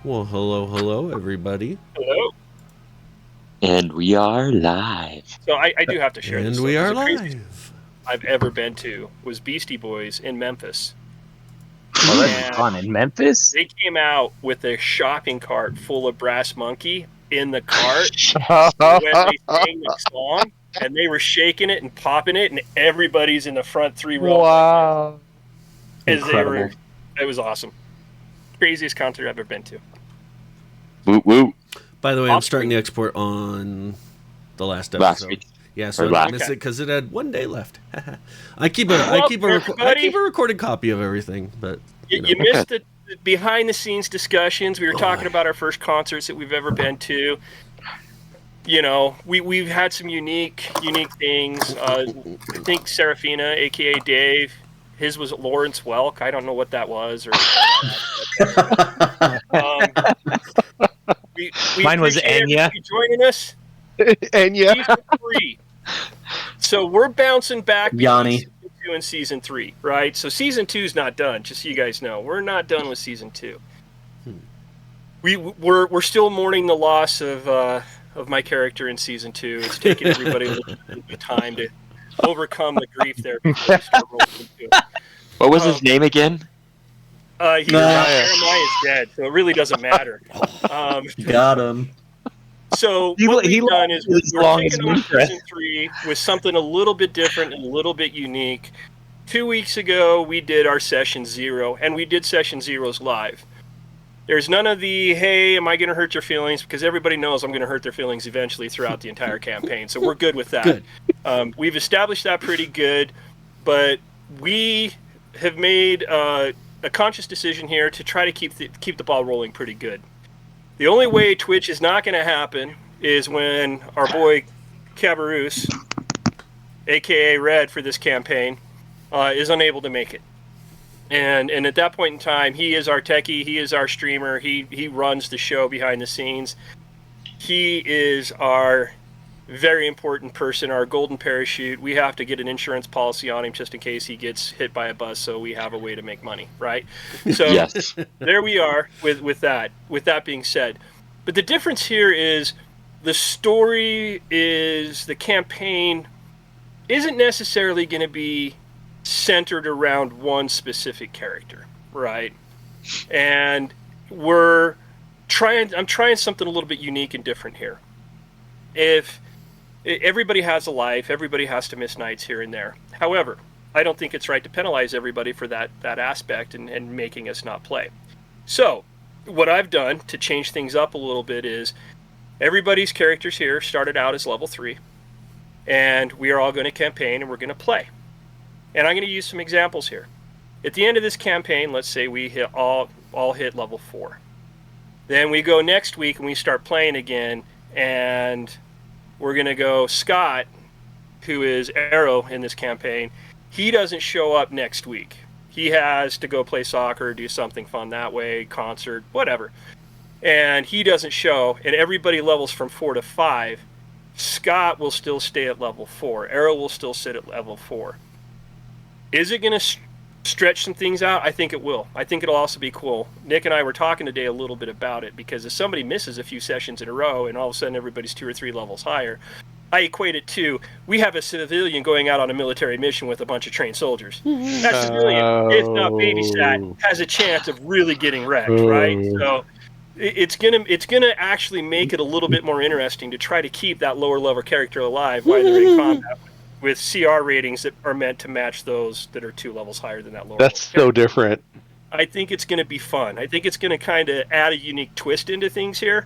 Well, hello, everybody. Hello. And we are live. So I do have to share this And though, we because are the craziest live. I've ever been to was Beastie Boys in Memphis, Oh, that'd be and fun. In Memphis? they came out with a shopping cart full of Brass Monkey in the cart when they sang the song, and they were shaking it and popping it, and everybody's in the front 3 row. Wow. As they were, Incredible. it was awesome. Craziest concert I've ever been to. Woot woot. By the way, I'm Awesome. starting the export on the last episode. Last week. Yeah, so Or I didn't last- miss Okay. it because it had 1 day left. I keep Well, a everybody- recorded copy of everything, but You missed the behind the scenes discussions. We were talking about our first concerts that we've ever been to. You know, we've had some unique things. I think Serafina, aka Dave, his was Lawrence Welk. I don't know what that was. Or we Mine was appreciate Enya. everybody joining us. And yeah, Season 3. So we're bouncing back between Yanni. season 2 and season 3, right? So season 2 is not done. Just so you guys know, we're not done with season 2. We're still mourning the loss of my character in season 2. It's taken everybody a little bit of time to overcome the grief there before we start rolling into it. What was his name again? Jeremiah is dead, so it really doesn't matter. Got him. So He- what he we've done is lasted as we're long as kicking off Minecraft. season 3 with something a little bit different and a little bit unique. 2 weeks ago, we did our session 0, and we did session 0's live. There's none of the, hey, am I going to hurt your feelings? Because everybody knows I'm going to hurt their feelings eventually throughout the entire campaign. So we're good with that. Good. We've established that pretty good, but we have made a conscious decision here to try to keep the ball rolling pretty good. The only way Twitch is not going to happen is when our boy Cabarrus, aka Red for this campaign, is unable to make it. And at that point in time, he is our techie, he is our streamer, he runs the show behind the scenes. He is our very important person, our golden parachute. We have to get an insurance policy on him just in case he gets hit by a bus, so we have a way to make money, right? So Yes. there we are with that. With that being said, but the difference here is the story is the campaign isn't necessarily going to be centered around one specific character, right? And I'm trying something a little bit unique and different here. If everybody has a life, everybody has to miss nights here and there. However, I don't think it's right to penalize everybody for that aspect and making us not play. So, what I've done to change things up a little bit is everybody's characters here started out as level 3, and we are all going to campaign and we're going to play. And I'm going to use some examples here. At the end of this campaign, let's say we all hit level 4. Then we go next week and we start playing again, and we're going to go Scott, who is Arrow in this campaign. He doesn't show up next week. He has to go play soccer, do something fun that way, concert, whatever. And he doesn't show, and everybody levels from 4 to 5. Scott will still stay at level 4. Arrow will still sit at level 4. Is it going to stretch some things out? I think it will. I think it'll also be cool. Nick and I were talking today a little bit about it, because if somebody misses a few sessions in a row and all of a sudden everybody's 2 or 3 levels higher, I equate it to, we have a civilian going out on a military mission with a bunch of trained soldiers. That civilian, if not babysat, has a chance of really getting wrecked, right? So it's gonna actually make it a little bit more interesting to try to keep that lower level character alive while they're in combat with CR ratings that are meant to match those that are 2 levels higher than that lower that's level so different. I think it's going to be fun. I think it's going to kind of add a unique twist into things here.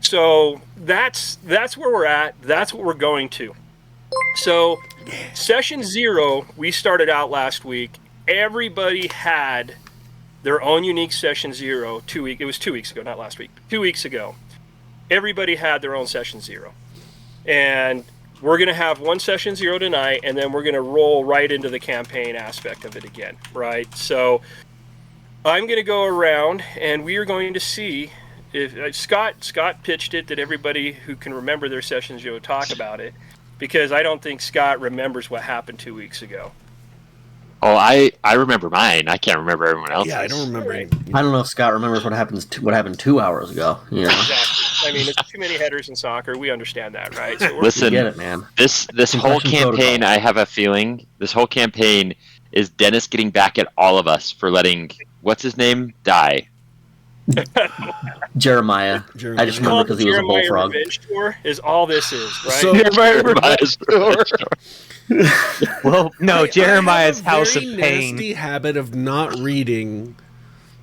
So that's where we're at. That's what we're going to. So session 0, we started out last week. Everybody had their own unique session 0. It was 2 weeks ago, not last week. 2 weeks ago, everybody had their own session 0, and we're going to have one session 0 tonight, and then we're going to roll right into the campaign aspect of it again, right? So I'm going to go around, and we are going to see if Scott pitched it that everybody who can remember their session 0 talk about it, because I don't think Scott remembers what happened 2 weeks ago. Oh, I remember mine. I can't remember everyone else's. Yeah, I don't remember. Right. I don't know if Scott remembers what happened 2 hours ago. You know, Exactly. I mean, it's too many headers in soccer. We understand that, right? So we're, Listen, you get it, man. this whole Concussion campaign, protocol. I have a feeling, this whole campaign is Dennis getting back at all of us for letting what's his name die. Jeremiah. I just remember because he was a Jeremiah bullfrog. Revenge Tour is all this is, right? So- Jeremiah's Well, no, Jeremiah's I have a House of very Pain. nasty habit of not reading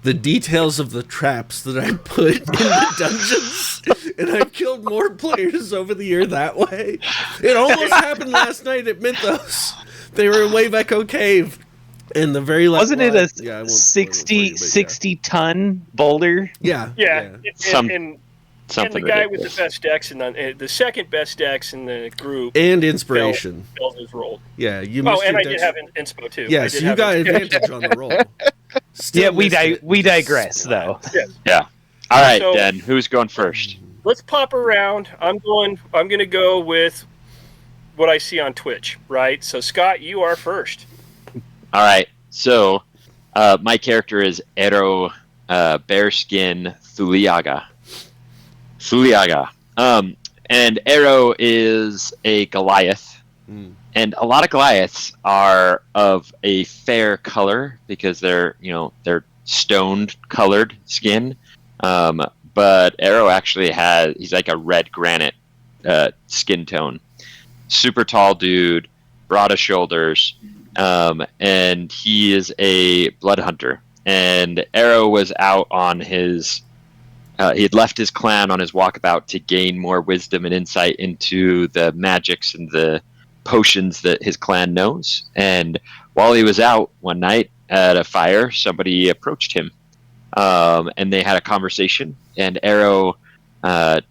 the details of the traps that I put in the dungeons, and I've killed more players over the year that way. It almost happened last night at Mythos. They were in Waveco Cave, and the very last Wasn't it a yeah, I won't spoil it for you, but 60 ton boulder? Yeah, Yeah, and something the guy with ridiculous. the best decks and the second best decks in the group and inspiration. failed his roll. Yeah, you. Oh, missed and your I did dex- have an inspo too. I Yes, did you have got inspo. advantage on the roll. Still Yeah, missed we it. digress though. Yeah. All right, So- Dan, who's going first? Let's pop around. I'm gonna go with what I see on Twitch, right? So Scott, you are first. All right. So, my character is Ero Bearskin Thuliaga. And Ero is a Goliath. Mm. And a lot of Goliaths are of a fair color because they're stoned colored skin. But Ero actually he's like a red granite skin tone. Super tall dude, broad of shoulders. And he is a blood hunter. And Ero was out on his he had left his clan on his walkabout to gain more wisdom and insight into the magics and the potions that his clan knows. And while he was out one night at a fire, somebody approached him, and they had a conversation. And Ero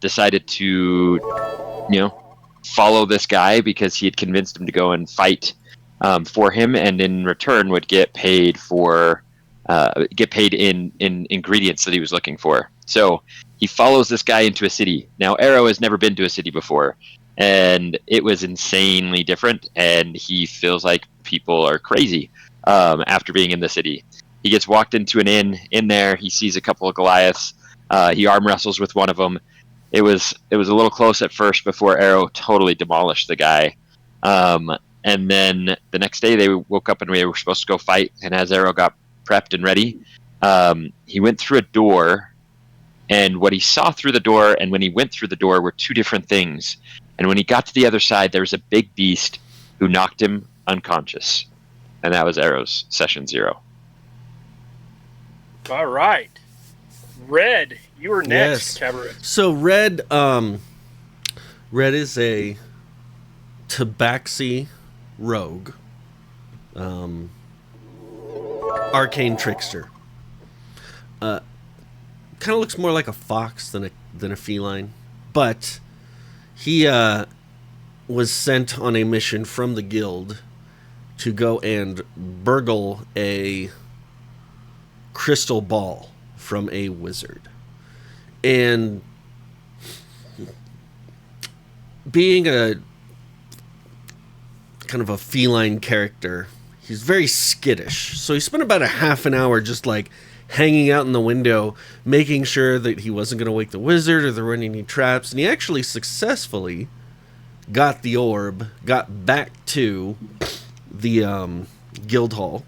decided to, follow this guy because he had convinced him to go and fight for him, and in return would get paid in ingredients that he was looking for. So he follows this guy into a city. Now Ero has never been to a city before, and it was insanely different, and he feels like people are crazy after being in the city. He gets walked into an inn. In there, he sees a couple of Goliaths. He arm wrestles with one of them. It was a little close at first before Ero totally demolished the guy. And then the next day they woke up and we were supposed to go fight. And as Ero got prepped and ready, he went through a door. And what he saw through the door and when he went through the door were two different things. And when he got to the other side, there was a big beast who knocked him unconscious. And that was Ero's session 0. All right, Red, you were next. Yes. Cabaret. So Red is a Tabaxi rogue, arcane trickster. Kind of looks more like a fox than a feline, but he was sent on a mission from the guild to go and burgle a crystal ball from a wizard. And being a kind of a feline character, he's very skittish. So he spent about a half an hour just like hanging out in the window, making sure that he wasn't going to wake the wizard or there weren't any traps. And he actually successfully got the orb, got back to the guild hall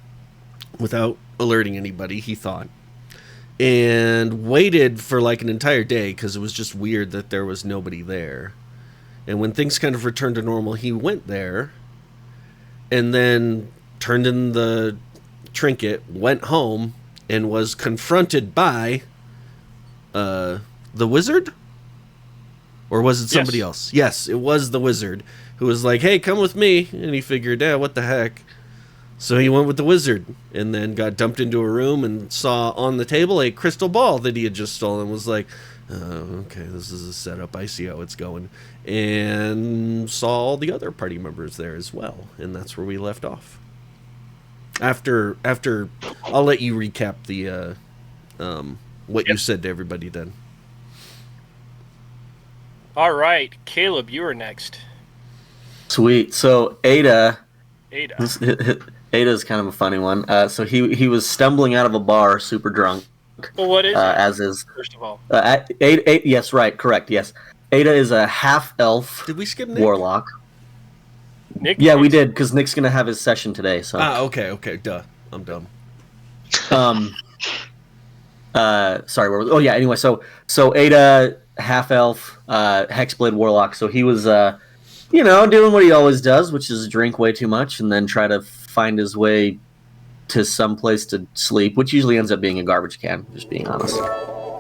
without alerting anybody, he thought, and waited for like an entire day because it was just weird that there was nobody there. And when things kind of returned to normal, he went there and then turned in the trinket, went home, and was confronted by the wizard? Or was it somebody else? Yes, it was the wizard who was like, hey, come with me. And he figured, yeah, what the heck? So he went with the wizard and then got dumped into a room and saw on the table a crystal ball that he had just stolen. Was like, okay, this is a setup. I see how it's going. And saw all the other party members there as well. And that's where we left off. After I'll let you recap the what you said to everybody then. All right, Caleb, you are next. Sweet. So Ada, Ada. Ada's kind of a funny one. So he was stumbling out of a bar, super drunk. Well, what is it? As is First of all, Ada, yes, right, correct, yes. Ada is a half elf Did we skip Nick? warlock. Nick. Yeah, we did because Nick's gonna have his session today. So Okay, duh. I'm dumb. sorry, where was? Oh yeah. Anyway, so Ada, half elf, hexblade warlock. So he was doing what he always does, which is drink way too much and then try to find his way to some place to sleep, which usually ends up being a garbage can. Just being honest,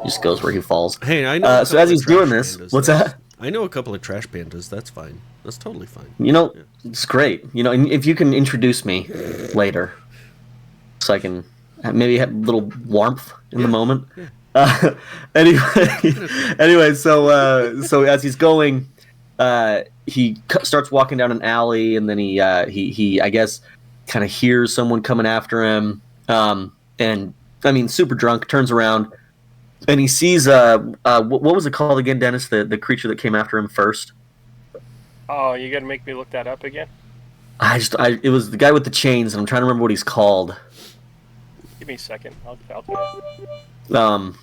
just goes where he falls. Hey, I know. So as he's doing this, what's that? I know a couple of trash pandas. That's fine. That's totally fine. It's great. And if you can introduce me later, so I can maybe have a little warmth in the moment. Yeah. Anyway, so as he's going, he starts walking down an alley, and then he I guess kind of hears someone coming after him, and I mean super drunk, turns around, and he sees what was it called again, Dennis? The creature that came after him first. Oh, you gotta make me look that up again. It was the guy with the chains, and I'm trying to remember what he's called. Give me a second. I'll tell you.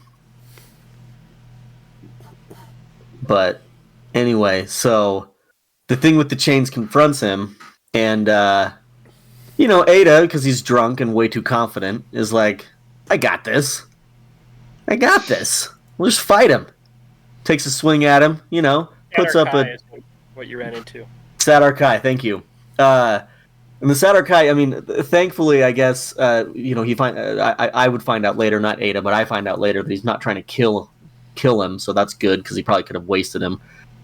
But anyway, so the thing with the chains confronts him, and Ada, because he's drunk and way too confident, is like, I got this. We'll just fight him. Takes a swing at him, puts up a... Is what you ran into. Sadarkai, thank you. And the Sadarkai, I mean, thankfully, I guess, I would find out later, not Ada, but I find out later that he's not trying to kill him, so that's good, because he probably could have wasted him.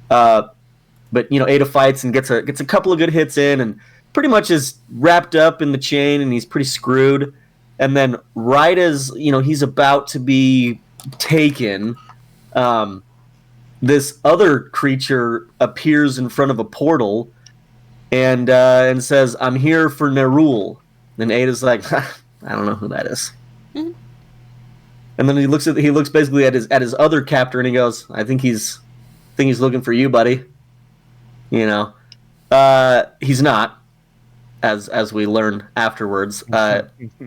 But, Ada fights and gets a couple of good hits in, and pretty much is wrapped up in the chain, and he's pretty screwed. And then right as, he's about to be taken, this other creature appears in front of a portal and says, "I'm here for Nerul." And Ada's like, I don't know who that is. Mm-hmm. And then he looks basically at his other captor, and he goes, I think he's looking for you, buddy. He's not, as we learn afterwards.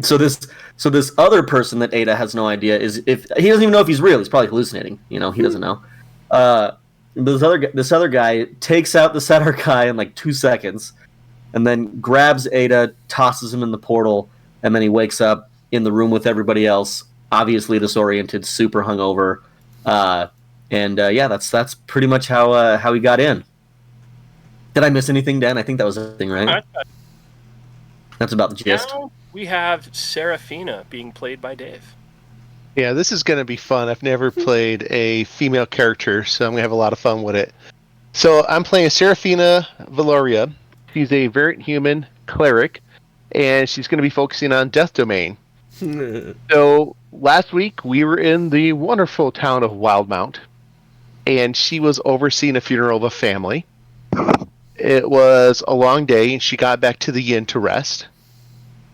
So this other person that Ada has no idea if he doesn't even know if he's real. He's probably hallucinating. He doesn't know. This other guy takes out the Sadarkai in like 2 seconds, and then grabs Ada, tosses him in the portal, and then he wakes up in the room with everybody else, obviously disoriented, super hungover, that's pretty much how he got in. Did I miss anything, Dan? I think that was everything, right? That's about the gist. Now we have Seraphina being played by Dave. Yeah, this is going to be fun. I've never played a female character, so I'm going to have a lot of fun with it. So I'm playing Seraphina Valoria. She's a variant human cleric, and she's going to be focusing on Death Domain. So last week we were in the wonderful town of Wildmount, and she was overseeing a funeral of a family. It was a long day, and she got back to the inn to rest.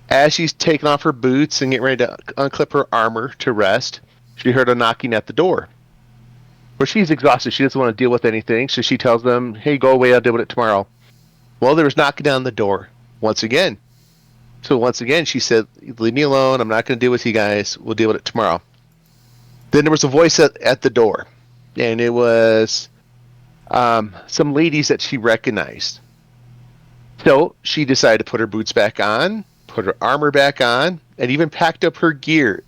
As she's taking off her boots and getting ready to unclip her armor to rest, she heard a knocking at the door. Well, she's exhausted. She doesn't want to deal with anything, so she tells them, hey, go away, I'll deal with it tomorrow. Well, there was knocking down the door once again. So once again, she said, leave me alone. I'm not going to deal with you guys. We'll deal with it tomorrow. Then there was a voice at the door, and it was some ladies that she recognized. So she decided to put her boots back on, put her armor back on, and even packed up her gear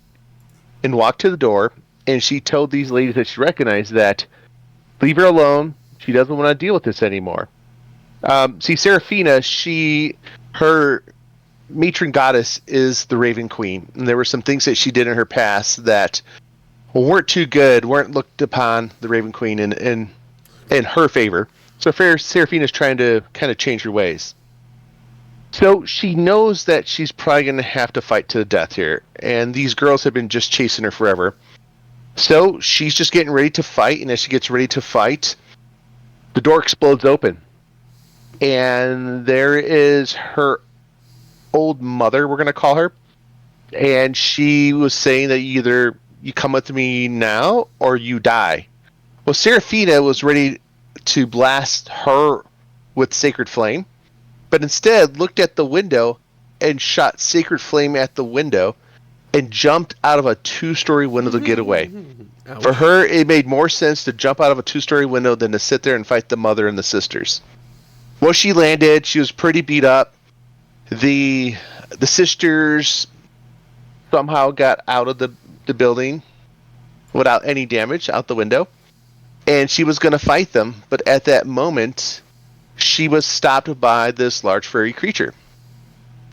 and walked to the door. And she told these ladies that she recognized that leave her alone. She doesn't want to deal with this anymore. See, Seraphina, her matron goddess is the Raven Queen. And there were some things that she did in her past that weren't too good, weren't looked upon the Raven Queen in her favor. So Seraphina's trying to kind of change her ways. So she knows that she's probably going to have to fight to the death here. And these girls have been just chasing her forever. So she's just getting ready to fight. And as she gets ready to fight, the door explodes open. And there is her old mother, we're going to call her. And she was saying that either you come with me now or you die. Well, Seraphina was ready to blast her with Sacred Flame, but instead looked at the window and shot Sacred Flame at the window and jumped out of a 2-story window to get away. Ouch. For her, it made more sense to jump out of a 2-story window than to sit there and fight the mother and the sisters. Well, she landed. She was pretty beat up. The sisters somehow got out of the building without any damage out the window. And she was going to fight them. But at that moment, she was stopped by this large furry creature.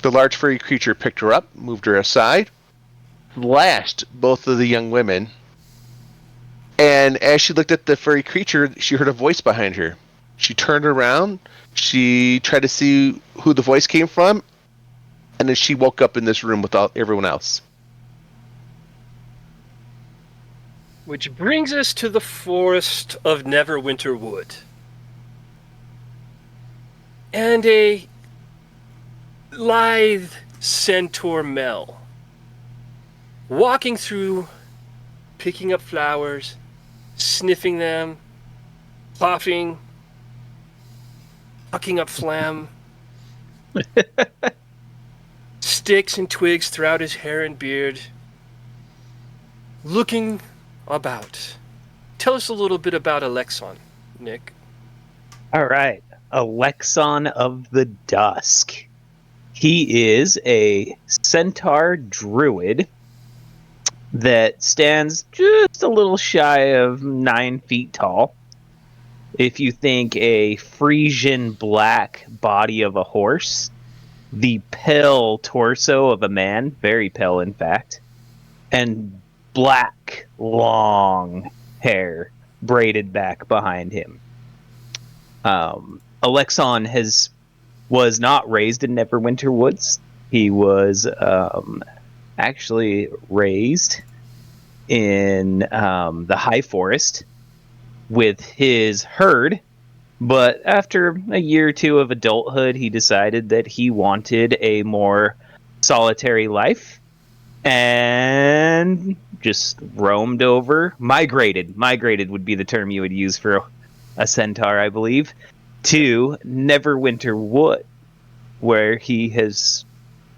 The large furry creature picked her up, moved her aside, lashed both of the young women. And as she looked at the furry creature, she heard a voice behind her. She turned around. She tried to see who the voice came from. And then she woke up in this room with everyone else. Which brings us to the forest of Neverwinter Wood. And a lithe centaur Mel walking through, picking up flowers, sniffing them, coughing, sucking up phlegm, sticks and twigs throughout his hair and beard, looking about. Tell us a little bit about Alexon, Nick. All right. Alexon of the Dusk. He is a centaur druid that stands just a little shy of 9 feet tall. If you think a Frisian black body of a horse, the pale torso of a man, very pale in fact, and black, long hair braided back behind him. Alexon was not raised in Neverwinter Woods. He was actually raised in the High Forest with his herd, but after a year or two of adulthood, he decided that he wanted a more solitary life and just roamed over, migrated would be the term you would use for a centaur, I believe, to Neverwinter Wood, where he has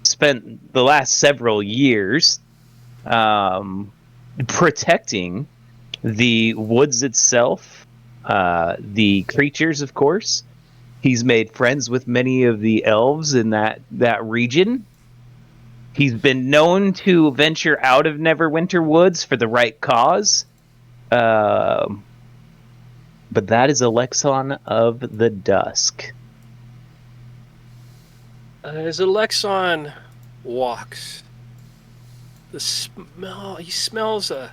spent the last several years protecting the woods itself, the creatures, of course. He's made friends with many of the elves in that region. He's been known to venture out of Neverwinter Woods for the right cause. But that is Alexon of the Dusk. As Alexon walks, he smells a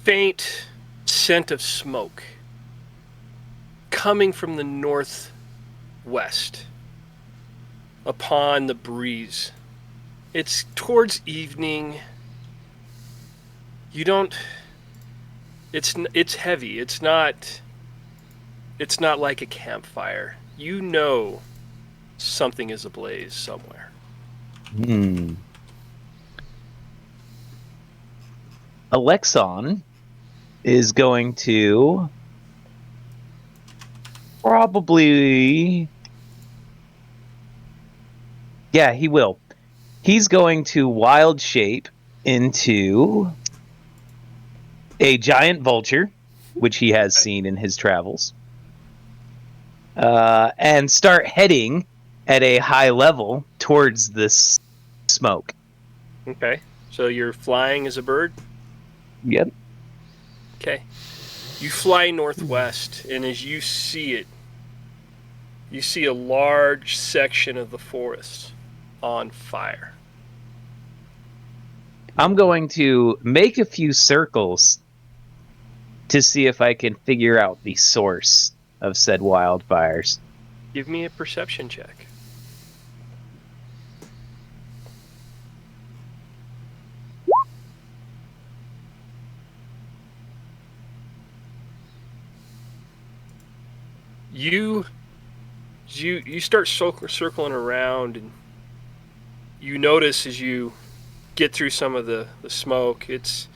faint scent of smoke coming from the northwest upon the breeze. It's towards evening. It's heavy. It's not like a campfire. You know something is ablaze somewhere. Alexon is going to probably... Yeah, he will. He's going to wild shape into a giant vulture, which he has seen in his travels, and start heading at a high level towards this smoke. Okay, so you're flying as a bird? Yep. Okay. You fly northwest, and as you see it, you see a large section of the forest on fire. I'm going to make a few circles to see if I can figure out the source of said wildfires. Give me a perception check. You start circling around, and you notice as you get through some of the smoke, it's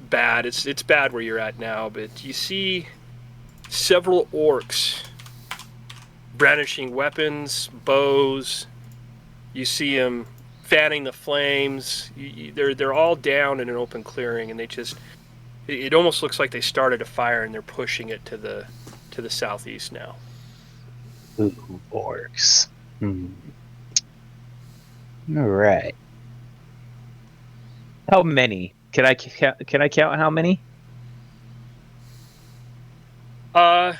bad. It's bad where you're at now, but you see several orcs brandishing weapons, bows, You see them fanning the flames. They're all down in an open clearing, and it almost looks like they started a fire and they're pushing it to the southeast now. Ooh, orcs. All right. How many? Can I count how many? From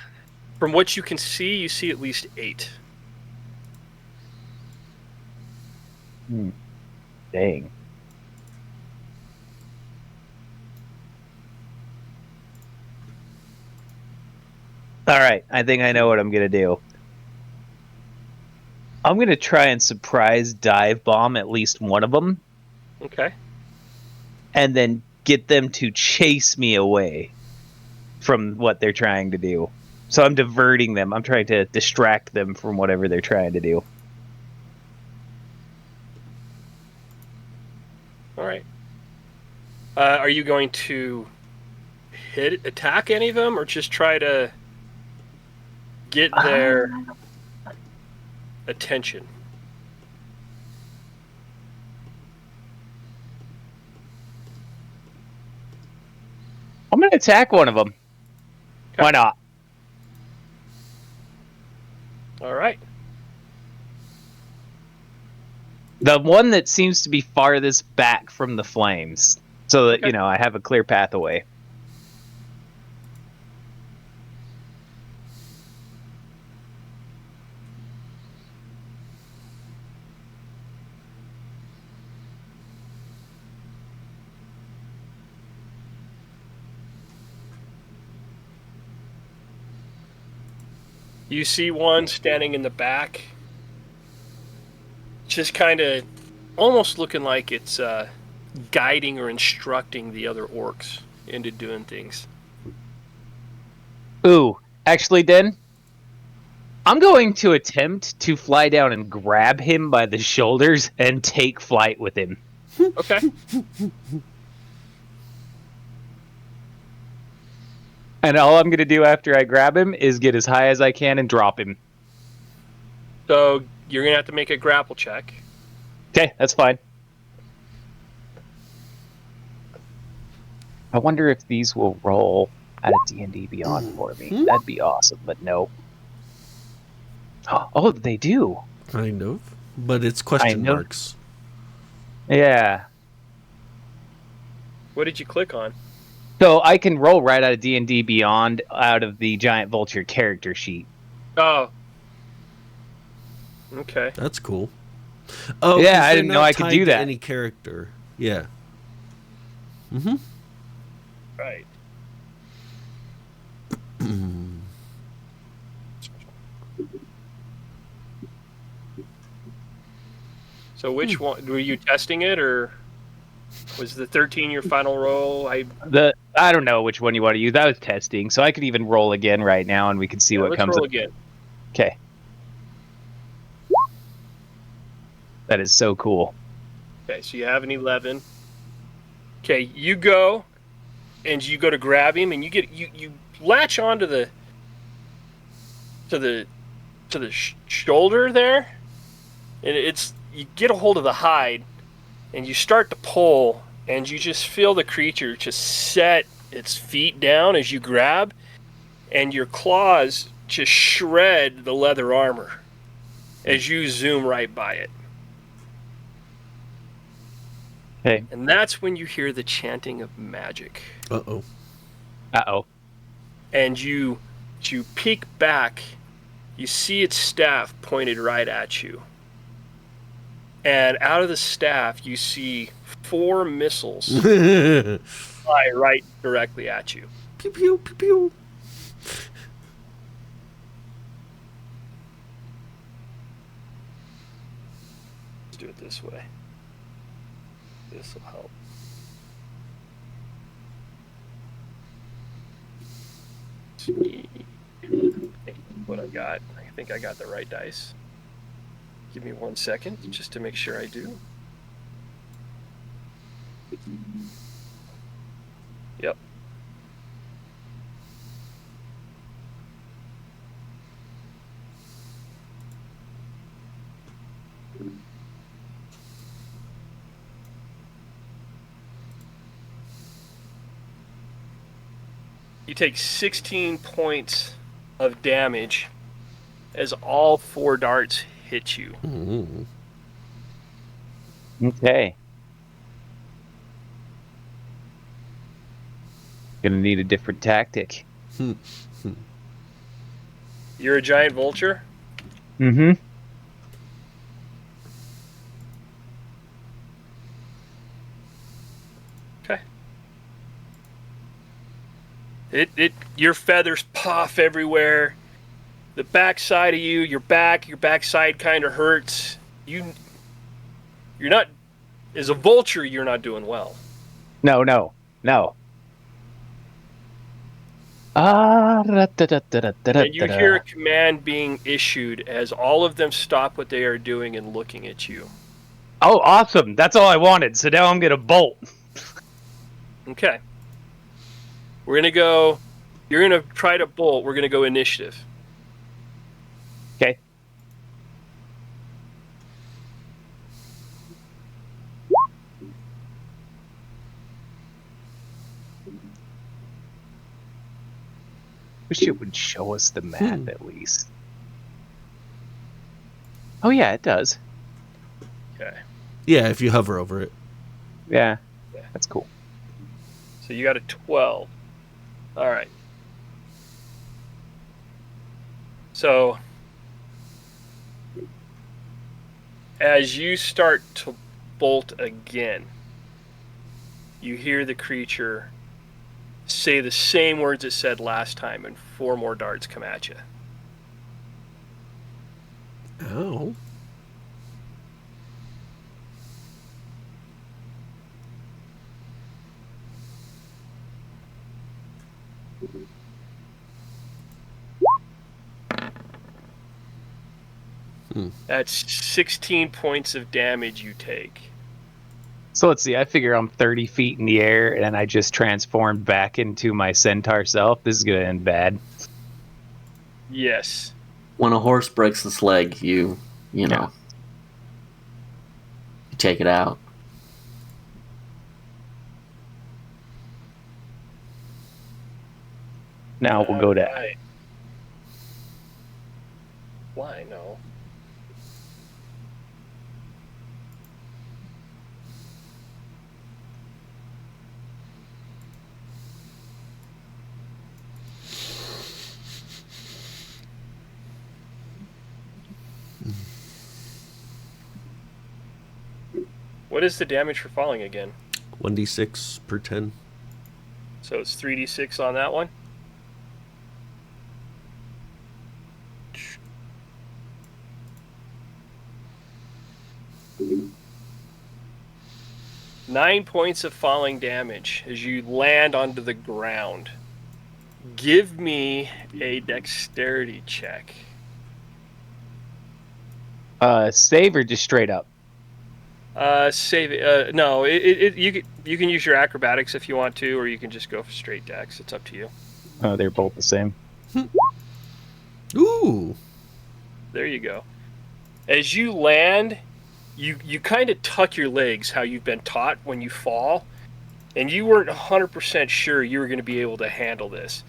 what you can see, you see at least 8. Dang. All right, I think I know what I'm gonna do. I'm gonna try and surprise dive bomb at least one of them, Okay. and then get them to chase me away from what they're trying to do. So I'm diverting them. I'm trying to distract them from whatever they're trying to do. All right. Are you going to attack any of them, or just try to get their attention? I'm gonna attack one of them. Okay. Why not? All right. The one that seems to be farthest back from the flames, so that Okay. I have a clear path away. You see one standing in the back, just kind of almost looking like it's guiding or instructing the other orcs into doing things. Ooh, actually, Den, I'm going to attempt to fly down and grab him by the shoulders and take flight with him. Okay. And all I'm going to do after I grab him is get as high as I can and drop him. So you're going to have to make a grapple check. Okay, that's fine. I wonder if these will roll at a D&D Beyond for me. That'd be awesome, but no. Oh, they do. Kind of. But it's question Kind of. marks. Yeah. What did you click on? So I can roll right out of D&D Beyond out of the Giant Vulture character sheet. Oh. Okay. That's cool. Oh, Yeah, 'cause I they're didn't know not I could tied do to that. Any character. Yeah. Mm-hmm. Right. So which one were you testing it, or was the 13 your final roll? I don't know which one you want to use. I was testing, so I could even roll again right now, and we can see what let's comes roll up. again. Okay. That is so cool. Okay, so you have an 11. Okay, you go to grab him, and you latch onto the shoulder there, and you get a hold of the hide, and you start to pull, and you just feel the creature just set its feet down as you grab, and your claws just shred the leather armor as you zoom right by it. Okay. And that's when you hear the chanting of magic. Uh-oh. Uh-oh. And you peek back, you see its staff pointed right at you. And out of the staff, you see 4 missiles fly right directly at you. Pew, pew, pew, pew. Let's do it this way. This will help. See what I got. I think I got the right dice. Give me 1 second just to make sure I do. Yep. You take 16 points of damage as all 4 darts hit you. Mm. Okay. Gonna need a different tactic. You're a giant vulture? Mm-hmm. Okay. Your feathers puff everywhere. The backside of you, your backside kind of hurts. You're not, as a vulture, you're not doing well. No. And you hear a command being issued as all of them stop what they are doing and looking at you. Oh, awesome. That's all I wanted. So now I'm gonna bolt. Okay. We're going to go, you're going to try to bolt. We're going to go initiative. Okay. Wish it would show us the map at least. Oh yeah, it does. Okay. Yeah, if you hover over it. Yeah, that's cool. So you got a 12. All right. So as you start to bolt again, you hear the creature say the same words it said last time, and 4 more darts come at you. Oh. That's 16 points of damage you take. So let's see. I figure I'm 30 feet in the air, and I just transformed back into my centaur self. This is gonna end bad. Yes. When a horse breaks its leg, you know, you take it out. Now we'll go to. Right. Why no? What is the damage for falling again? 1d6 per 10. So it's 3d6 on that one? Nine points of falling damage as you land onto the ground. Give me a dexterity check. Save or just straight up? Save it. No, you can use your acrobatics if you want to, or you can just go for straight dex. It's up to you. Oh, they're both the same. Ooh. There you go. As you land, you kind of tuck your legs how you've been taught when you fall, and you weren't 100% sure you were going to be able to handle this.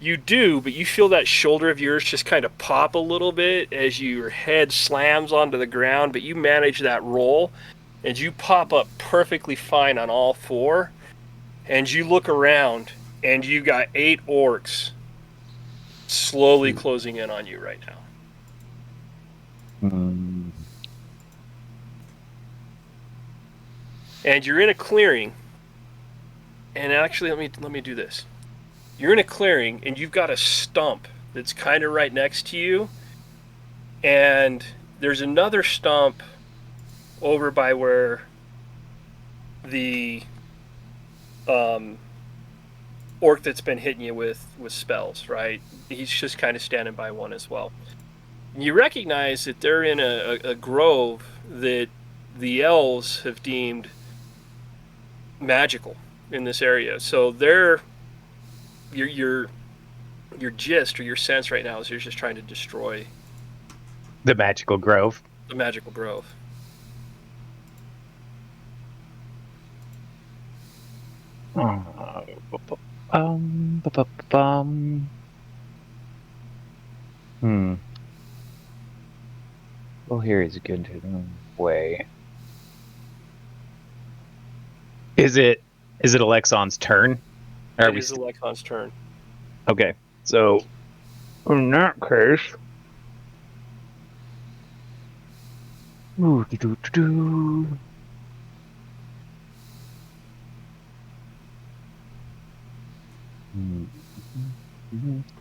You do, but you feel that shoulder of yours just kind of pop a little bit as your head slams onto the ground, but you manage that roll, and you pop up perfectly fine on all 4, and you look around, and you got 8 orcs slowly closing in on you right now. And you're in a clearing, and actually let me do this. You're in a clearing, and you've got a stump that's kind of right next to you, and there's another stump over by where the orc that's been hitting you with spells, right? He's just kind of standing by one as well. And you recognize that they're in a grove that the elves have deemed magical in this area. So they're your gist or your sense right now is you're just trying to destroy The magical grove. the magical grove. Ba-ba-ba-bum. Well, here is a good way. Is it Alexon's turn? Or are It we is Alexon's turn. Okay, so in that case, ooh, doo-doo-doo-doo.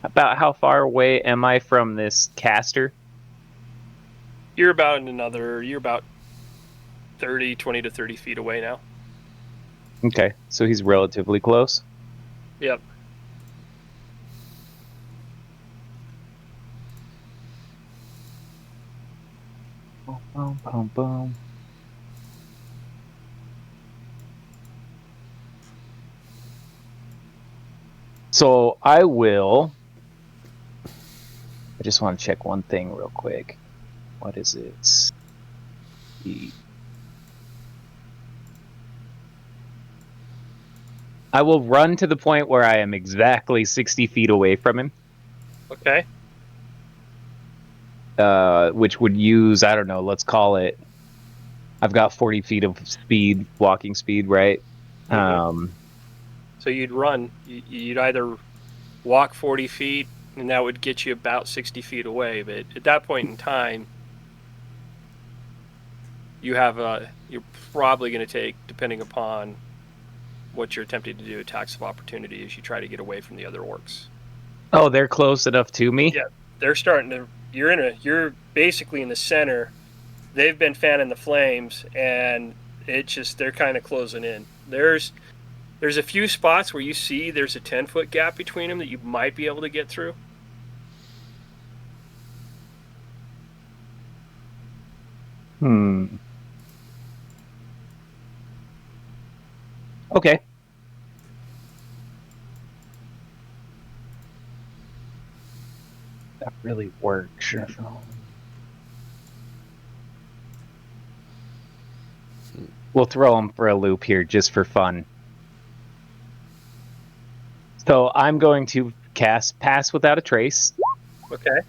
About how far away am I from this caster? You're about 30, 20 to 30 feet away now. Okay, so he's relatively close. Yep. Boom, boom, boom, boom. So I just want to check one thing real quick. What is it? I will run to the point where I am exactly 60 feet away from him. Okay. Which would use, I don't know, let's call it, I've got 40 feet of speed, walking speed, right? So you'd run. You'd either walk 40 feet, and that would get you about 60 feet away. But at that point in time, you're probably going to take, depending upon what you're attempting to do, attacks of opportunity as you try to get away from the other orcs. Oh, they're close enough to me? Yeah, they're starting to. You're basically in the center. They've been fanning the flames, and they're kind of closing in. There's a few spots where you see there's a 10-foot gap between them that you might be able to get through. Okay. That really works. We'll throw him for a loop here just for fun. So I'm going to cast Pass Without a Trace. Okay.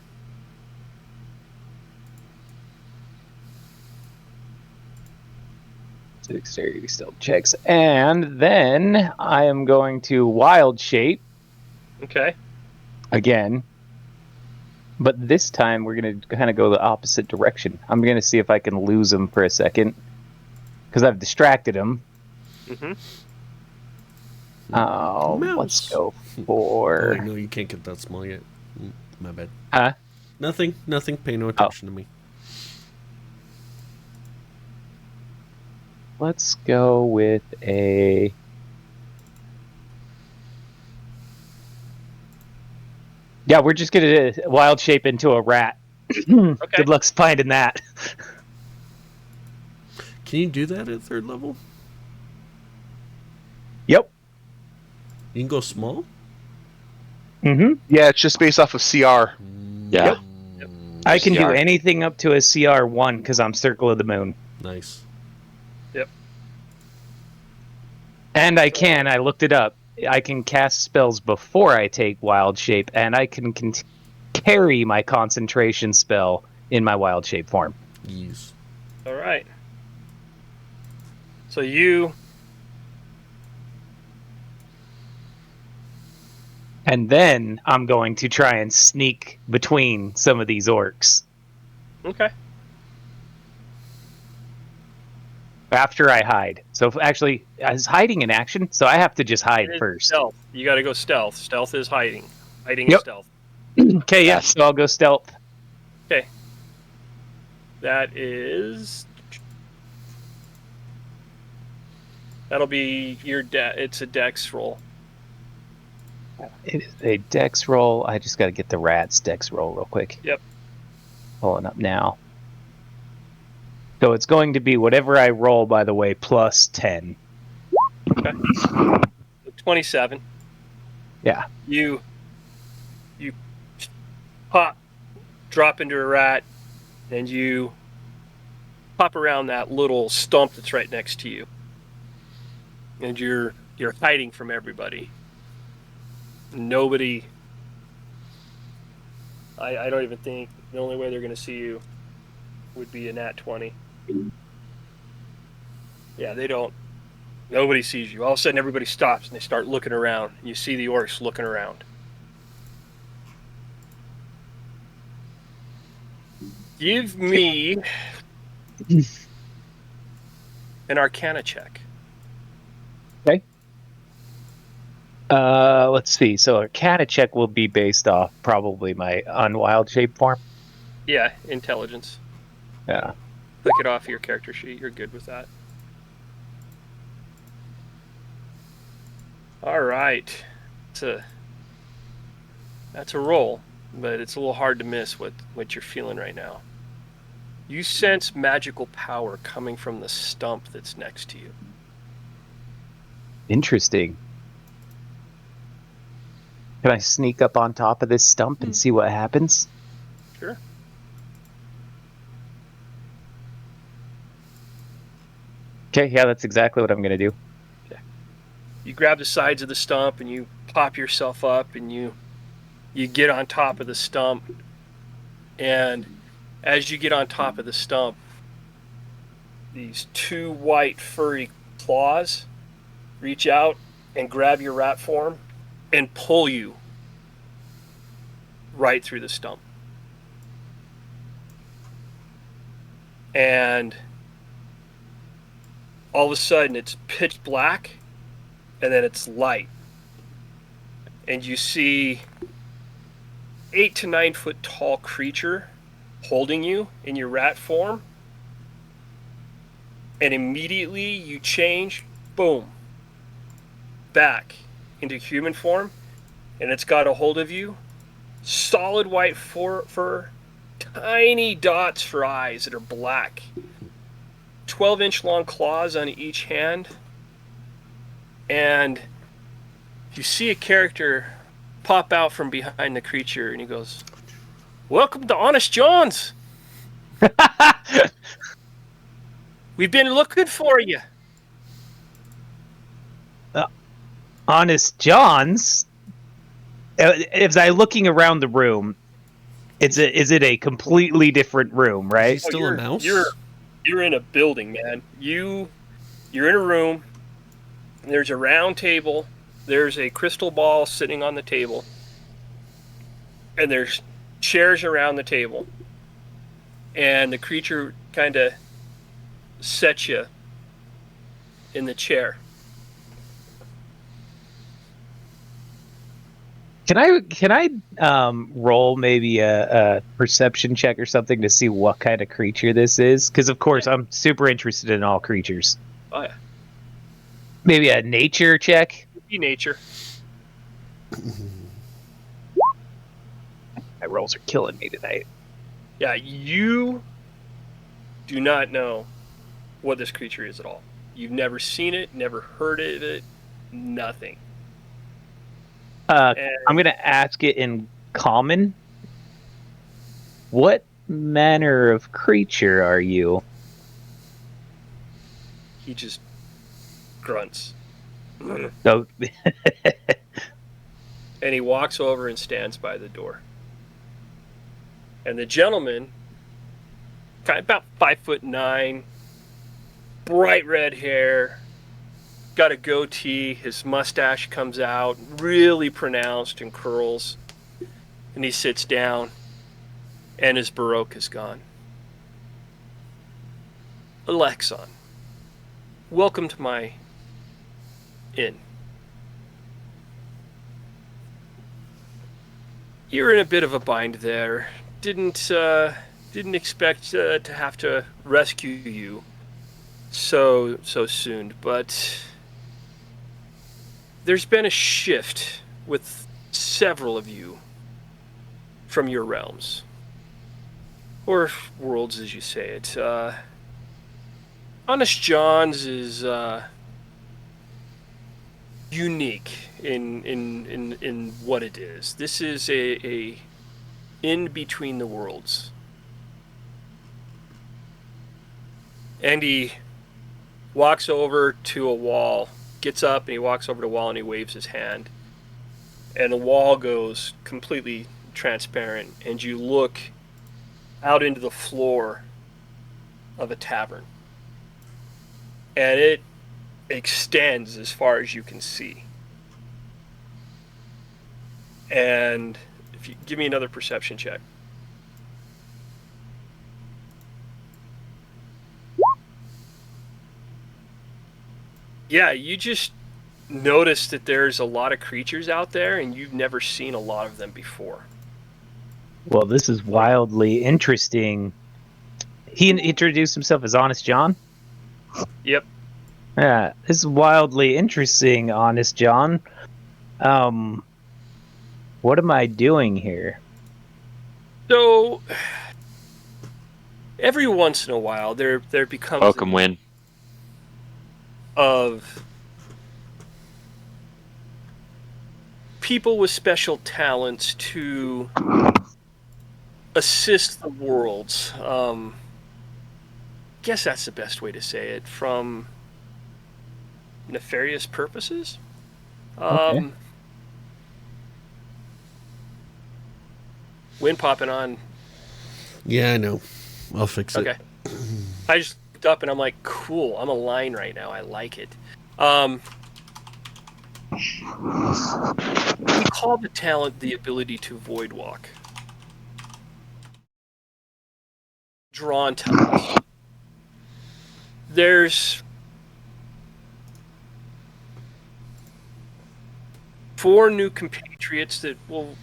Dexterity stealth checks. And then I am going to Wild Shape. Okay. Again. But this time we're going to kind of go the opposite direction. I'm going to see if I can lose him for a second. Because I've distracted him. Let's go for... Oh, no, you can't get that small yet. My bad. Huh? Nothing. Pay no attention to me. Let's go with a... Yeah, we're just going to wild shape into a rat. Okay. Good luck finding that. Can you do that at 3rd level? Yep. You can go small? Yeah, it's just based off of CR. Yeah. Yep. I can do anything up to a CR1 because I'm Circle of the Moon. Nice. Yep. And I looked it up. I can cast spells before I take Wild Shape, and I can carry my concentration spell in my Wild Shape form. Yes. All right. So you... And then I'm going to try and sneak between some of these orcs. Okay. After I hide. So actually, is hiding an action? So I have to just hide first. Stealth. You got to go stealth. Stealth is hiding. Hiding is stealth. Okay, yeah, so I'll go stealth. Okay. That is... That'll be your it's a dex roll. It is a dex roll. I just got to get the rat's dex roll real quick. Yep. Pulling up now. So it's going to be whatever I roll, by the way, plus 10. Okay. So 27. Yeah. You pop, drop into a rat, and you pop around that little stump that's right next to you. And you're hiding from everybody. Nobody. I don't even think the only way they're going to see you would be a nat 20. Yeah, they don't. Nobody sees you. All of a sudden, everybody stops and they start looking around. And you see the orcs looking around. Give me an Arcana check. Okay. Let's see. So Arcana check will be based off probably my unwild shape form. Yeah, intelligence. Yeah. Click it off your character sheet. You're good with that. All right. That's a roll, but it's a little hard to miss what you're feeling right now. You sense magical power coming from the stump that's next to you. Interesting. Can I sneak up on top of this stump and see what happens? Sure. Okay, yeah, that's exactly what I'm going to do. You grab the sides of the stump and you pop yourself up and you get on top of the stump. And as you get on top of the stump, these two white furry claws reach out and grab your rat form and pull you right through the stump. And all of a sudden it's pitch black and then it's light. And you see 8 to 9 foot tall creature holding you in your rat form. And immediately you change, boom, back into human form. And it's got a hold of you. Solid white fur, tiny dots for eyes that are black. 12-inch long claws on each hand. And you see a character pop out from behind the creature and he goes, "Welcome to Honest John's. We've been looking for you." Honest John's? As I looking around the room, is it a completely different room, right? He's still a mouse? You're in a building, man. You're in a room. There's a round table. There's a crystal ball sitting on the table. And there's chairs around the table. And the creature kind of sets you in the chair. Can I roll maybe a perception check or something to see what kind of creature this is? Because of course I'm super interested in all creatures. Oh yeah. Maybe a nature check. Be nature. My rolls are killing me tonight. Yeah, you do not know what this creature is at all. You've never seen it, never heard of it, nothing. I'm going to ask it in common. What manner of creature are you? He just grunts. So, And he walks over and stands by the door. And the gentleman, about 5'9", bright red hair, got a goatee, his mustache comes out, really pronounced and curls. And he sits down, and his baroque is gone. Alexon, welcome to my inn. You're in a bit of a bind there. Didn't expect to have to rescue you so soon, but there's been a shift with several of you from your realms, or worlds, as you say it. Honest John's is unique in what it is. This is a in between the worlds. And he walks over to a wall, gets up and he walks over to a wall and he waves his hand. and the wall goes completely transparent, and you look out into the floor of a tavern, and it extends as far as you can see. And if you give me another perception check. Yeah, you just notice that there's a lot of creatures out there, and you've never seen a lot of them before. Well, this is wildly interesting. He introduced himself as Honest John? Yep. Yeah, this is wildly interesting, Honest John. What am I doing here? So every once in a while, there becomes Welcome, Win. of people with special talents to assist the worlds. Guess that's the best way to say it. From nefarious purposes. Okay. Wind popping on. Yeah, I know. I'll fix it. Okay. I just looked up and I'm like, cool. I'm a line right now. I like it. We call the talent the ability to void walk. Drawn talents. There's 4 new compatriots that will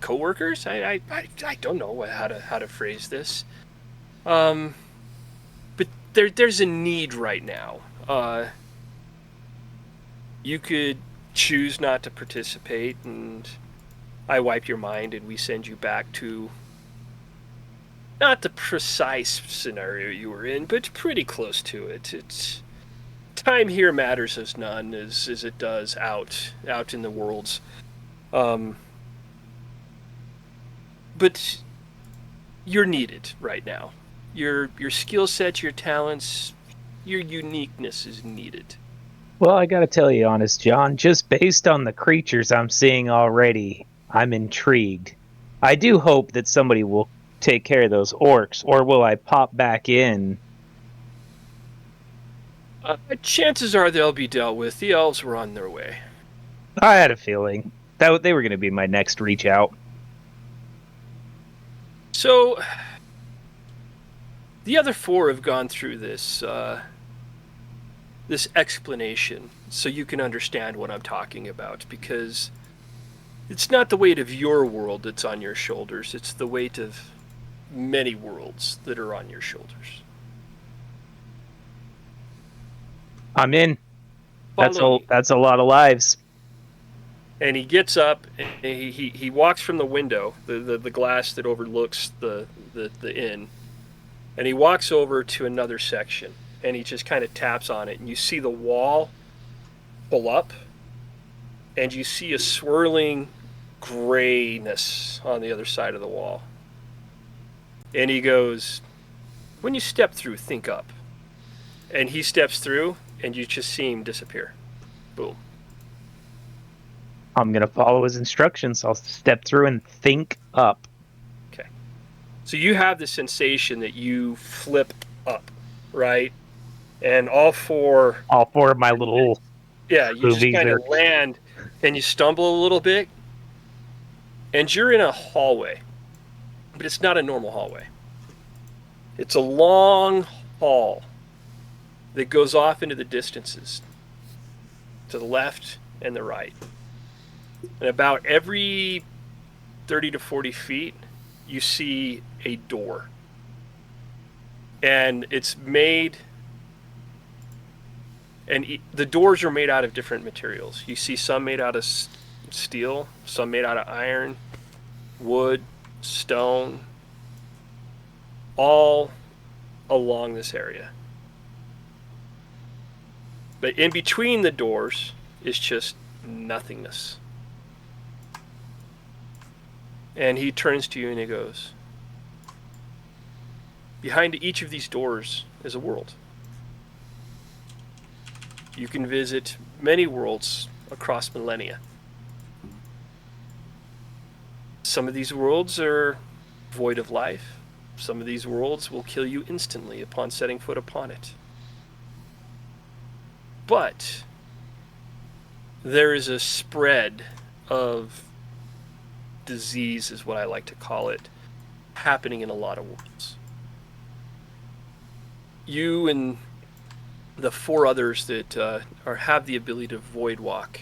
co-workers. I don't know how to phrase this. But there's a need right now. You could choose not to participate, and I wipe your mind, and we send you back to not the precise scenario you were in, but pretty close to it. It's time here matters as none as it does out in the worlds. But you're needed right now. Your skill set, your talents, your uniqueness is needed. Well, I gotta tell you, Honest John, just based on the creatures I'm seeing already, I'm intrigued. I do hope that somebody will take care of those orcs, or will I pop back in? Chances are they'll be dealt with. The elves were on their way. I had a feeling that they were going to be my next reach out. So, the other 4 have gone through this this explanation, so you can understand what I'm talking about, because it's not the weight of your world that's on your shoulders, it's the weight of many worlds that are on your shoulders. I'm in. Follow me. That's a lot of lives. And he gets up and he walks from the window, the glass that overlooks the inn, and he walks over to another section, and he just kind of taps on it, and you see the wall pull up, and you see a swirling grayness on the other side of the wall. And he goes, when you step through, think up. And he steps through, and you just see him disappear. Boom. I'm going to follow his instructions. I'll step through and think up. Okay. So you have the sensation that you flip up, right? And all 4 of my little... Yeah, you just kind of land, and you stumble a little bit, and you're in a hallway. But it's not a normal hallway. It's a long hall that goes off into the distances, to the left and the right. And about every 30 to 40 feet, you see a door. And it's made... And the doors are made out of different materials. You see some made out of steel, some made out of iron, wood, stone, all along this area. But in between the doors is just nothingness. And he turns to you and he goes, behind each of these doors is a world. You can visit many worlds across millennia. Some of these worlds are void of life. Some of these worlds will kill you instantly upon setting foot upon it. But there is a spread of disease, is what I like to call it, happening in a lot of worlds. You and the 4 others that have the ability to void walk,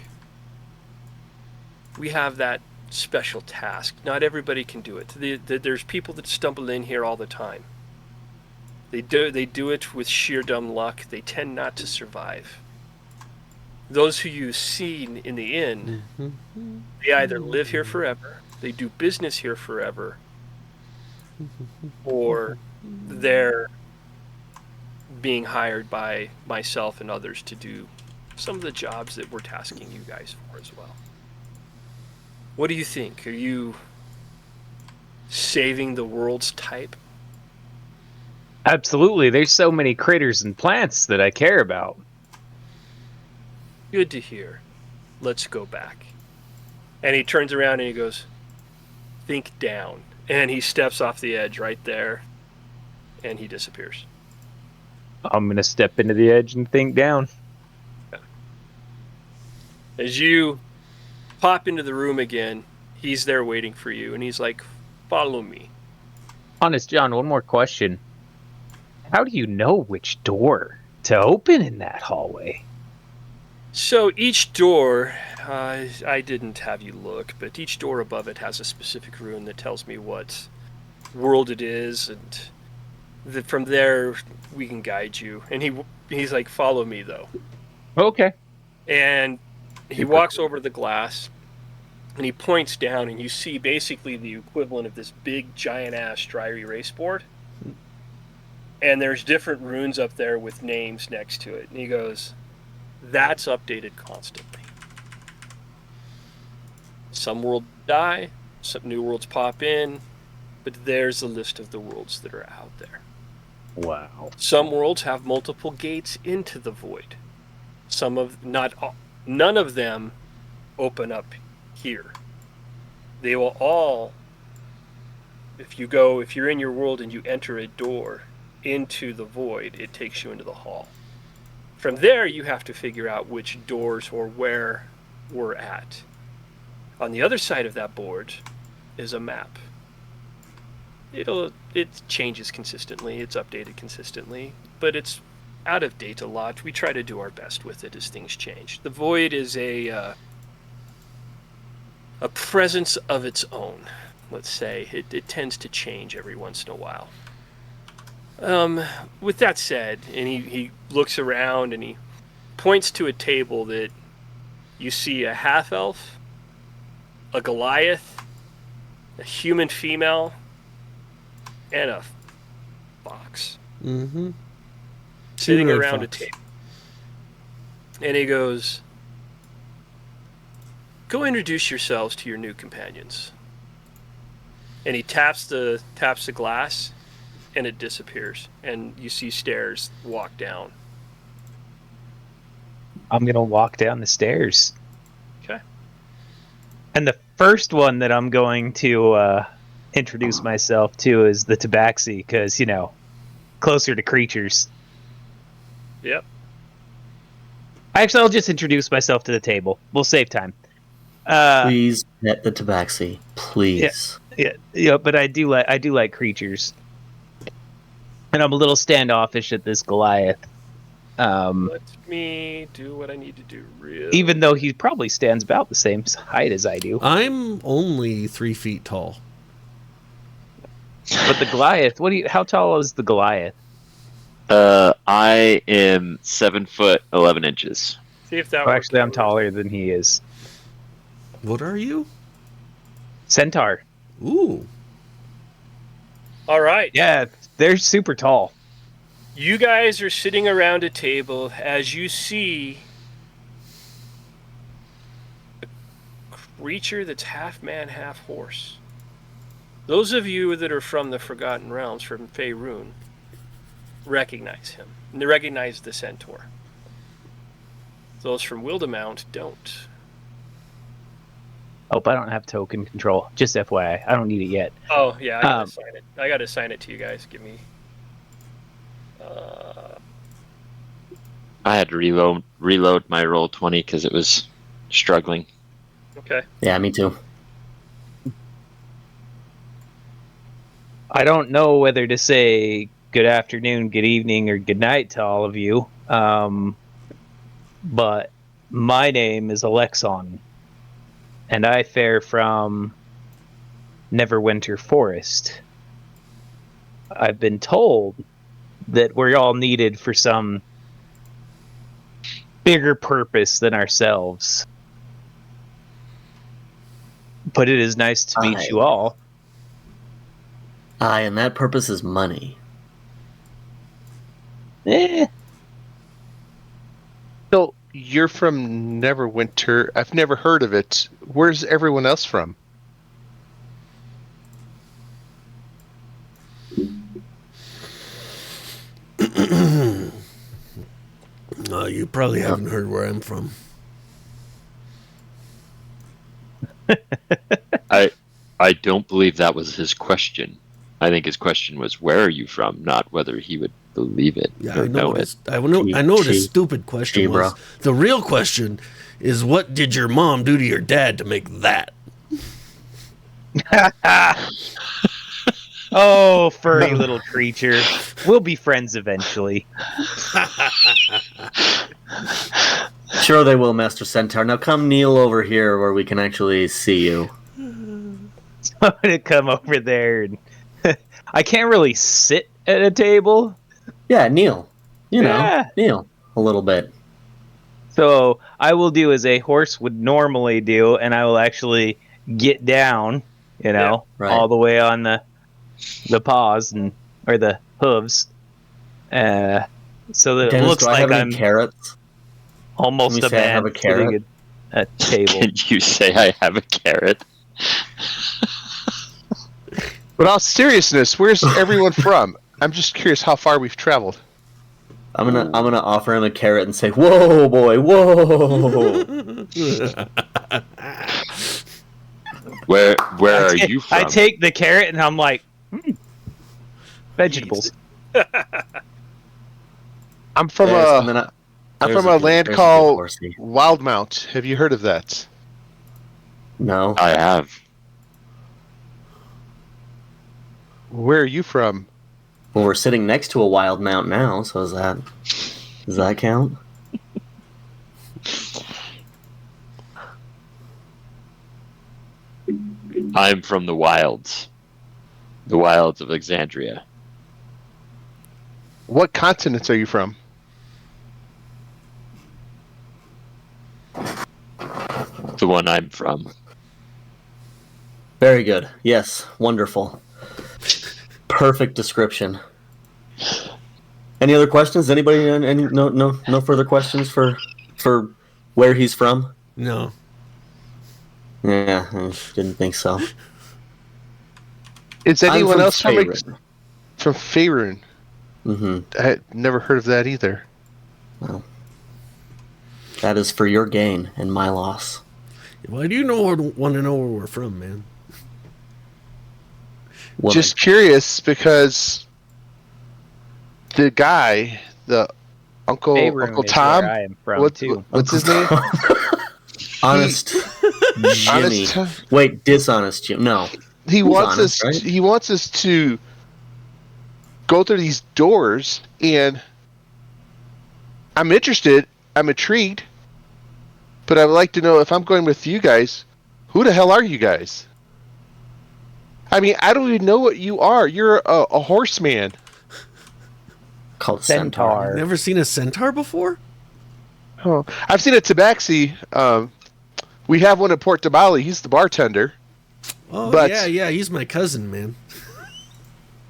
we have that special task. Not everybody can do it. There's people that stumble in here all the time. They do it with sheer dumb luck. They tend not to survive. Those who you've seen in the inn, they either live here forever, they do business here forever, or they're being hired by myself and others to do some of the jobs that we're tasking you guys for as well. What do you think? Are you saving the world's type? Absolutely. There's so many critters and plants that I care about. Good to hear. Let's go back. And he turns around and he goes, think down. And he steps off the edge right there, and he disappears. I'm going to step into the edge and think down. As you pop into the room again, he's there waiting for you, and he's like, follow me. Honest John, one more question. How do you know which door to open in that hallway? So each door, I didn't have you look, but each door above it has a specific rune that tells me what world it is, and from there we can guide you. And he's like, follow me though. Okay. And he walks over to the glass, and he points down, and you see basically the equivalent of this big giant ass dry erase board. And there's different runes up there with names next to it. And he goes, that's updated constantly. Some worlds die, some new worlds pop in, but there's a list of the worlds that are out there. Wow. Some worlds have multiple gates into the void. None of them open up here. They will all, if you're in your world and you enter a door into the void, it takes you into the hall. From there, you have to figure out which doors or where we're at. On the other side of that board is a map. It changes consistently, it's updated consistently, but it's out of date a lot. We try to do our best with it as things change. The void is a presence of its own, let's say. It tends to change every once in a while. With that said, and he looks around and he points to a table that you see a half-elf, a Goliath, a human female, and a fox. Mm-hmm. Sitting Humanoid around fox. a table. And he goes, go introduce yourselves to your new companions. And he taps the glass, and it disappears, and you see stairs walk down. I'm going to walk down the stairs. Okay. And the first one that I'm going to introduce myself to is the Tabaxi, because, closer to creatures. Yep. Actually, I'll just introduce myself to the table. We'll save time. Please pet the Tabaxi. Please. Yeah, but I do like creatures. And I'm a little standoffish at this Goliath. Let me do what I need to do Even though he probably stands about the same height as I do. I'm only 3 feet tall. But the Goliath, how tall is the Goliath? I am 7'11". See if that Oh, works. actually, I'm taller than he is. What are you? Centaur. Ooh. All right. Yeah, they're super tall. You guys are sitting around a table as you see a creature that's half man, half horse. Those of you that are from the Forgotten Realms, from Faerun, recognize him. And they recognize the centaur. Those from Wildemount don't. Oh, but I don't have token control. Just FYI, I don't need it yet. Oh yeah, I gotta sign it. I gotta assign it to you guys. Give me. I had to reload my roll 20 because it was struggling. Okay. Yeah, me too. I don't know whether to say good afternoon, good evening, or good night to all of you. But my name is Alexon, and I fare from Neverwinter Forest. I've been told that we're all needed for some bigger purpose than ourselves. But it is nice to meet you all. Aye, and that purpose is money. So you're from Neverwinter. I've never heard of it. Where's everyone else from? You probably haven't heard where I'm from. I don't believe that was his question. I think his question was, "Where are you from?" Not whether he would believe it Yeah, or I know. know it. I know what a stupid question was. The real question is, what did your mom do to your dad to make that? Oh, furry little creature. We'll be friends eventually. Sure they will, Master Centaur. Now come kneel over here where we can actually see you. So I'm gonna come over there and I can't really sit at a table. Yeah, kneel. Yeah. Kneel a little bit. So I will do as a horse would normally do, and I will actually get down, right. all the way on the paws or the hooves, so that Dennis, it looks do I like have any I'm carrots? almost Can we a say I have man a carrot? sitting at a table. Can you say I have a carrot? But all seriousness, where's everyone from? I'm just curious how far we've traveled. I'm gonna offer him a carrot and say, "Whoa, boy, whoa!" Where are you from? I take the carrot and I'm like, vegetables. I'm from a land called Wildmount. Have you heard of that? No. I have. Where are you from? Well, we're sitting next to a wild mount now, so does that count? I'm from the wilds of Alexandria. What continents are you from? The one I'm from. Very good. Yes, wonderful. Perfect description. Any other questions? Anybody? No further questions for where he's from? No. Yeah, I didn't think so. Is anyone else from Faerun? Mm-hmm. I had never heard of that either. Well, that is for your gain and my loss. Why do you want to know where we're from, man? Woman. Just curious because the guy, the Uncle Tom, I am from what's his name? Honest Jimmy. Wait, dishonest Jim. No, he wants honest, us. right? He wants us to go through these doors, and I'm interested. I'm intrigued, but I would like to know if I'm going with you guys. Who the hell are you guys? I mean, I don't even know what you are. You're a horseman. Called Centaur. Never seen a centaur before? Oh, I've seen a tabaxi. We have one at Port Tabali. He's the bartender. Oh, but yeah, he's my cousin, man.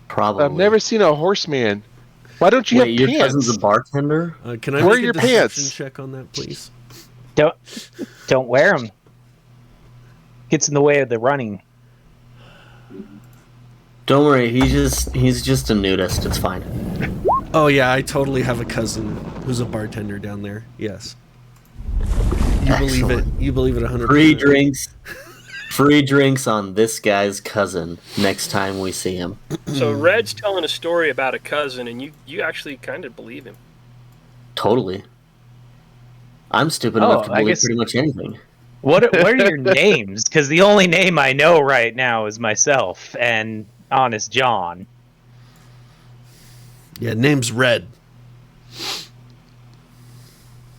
Probably. I've never seen a horseman. Why don't you have your pants? cousin's a bartender? Can I Where make are your a deception pants? check on that, please? Don't wear them. Gets in the way of the running. Don't worry, he's just a nudist. It's fine. Oh yeah, I totally have a cousin who's a bartender down there. Yes. You believe it? Excellent. You believe it 100%. Free drinks on this guy's cousin next time we see him. So Red's telling a story about a cousin, and you actually kind of believe him. Totally. I'm stupid Oh, enough to I believe guess- pretty much anything. What are your names? Because the only name I know right now is myself and Honest John. Yeah, name's Red.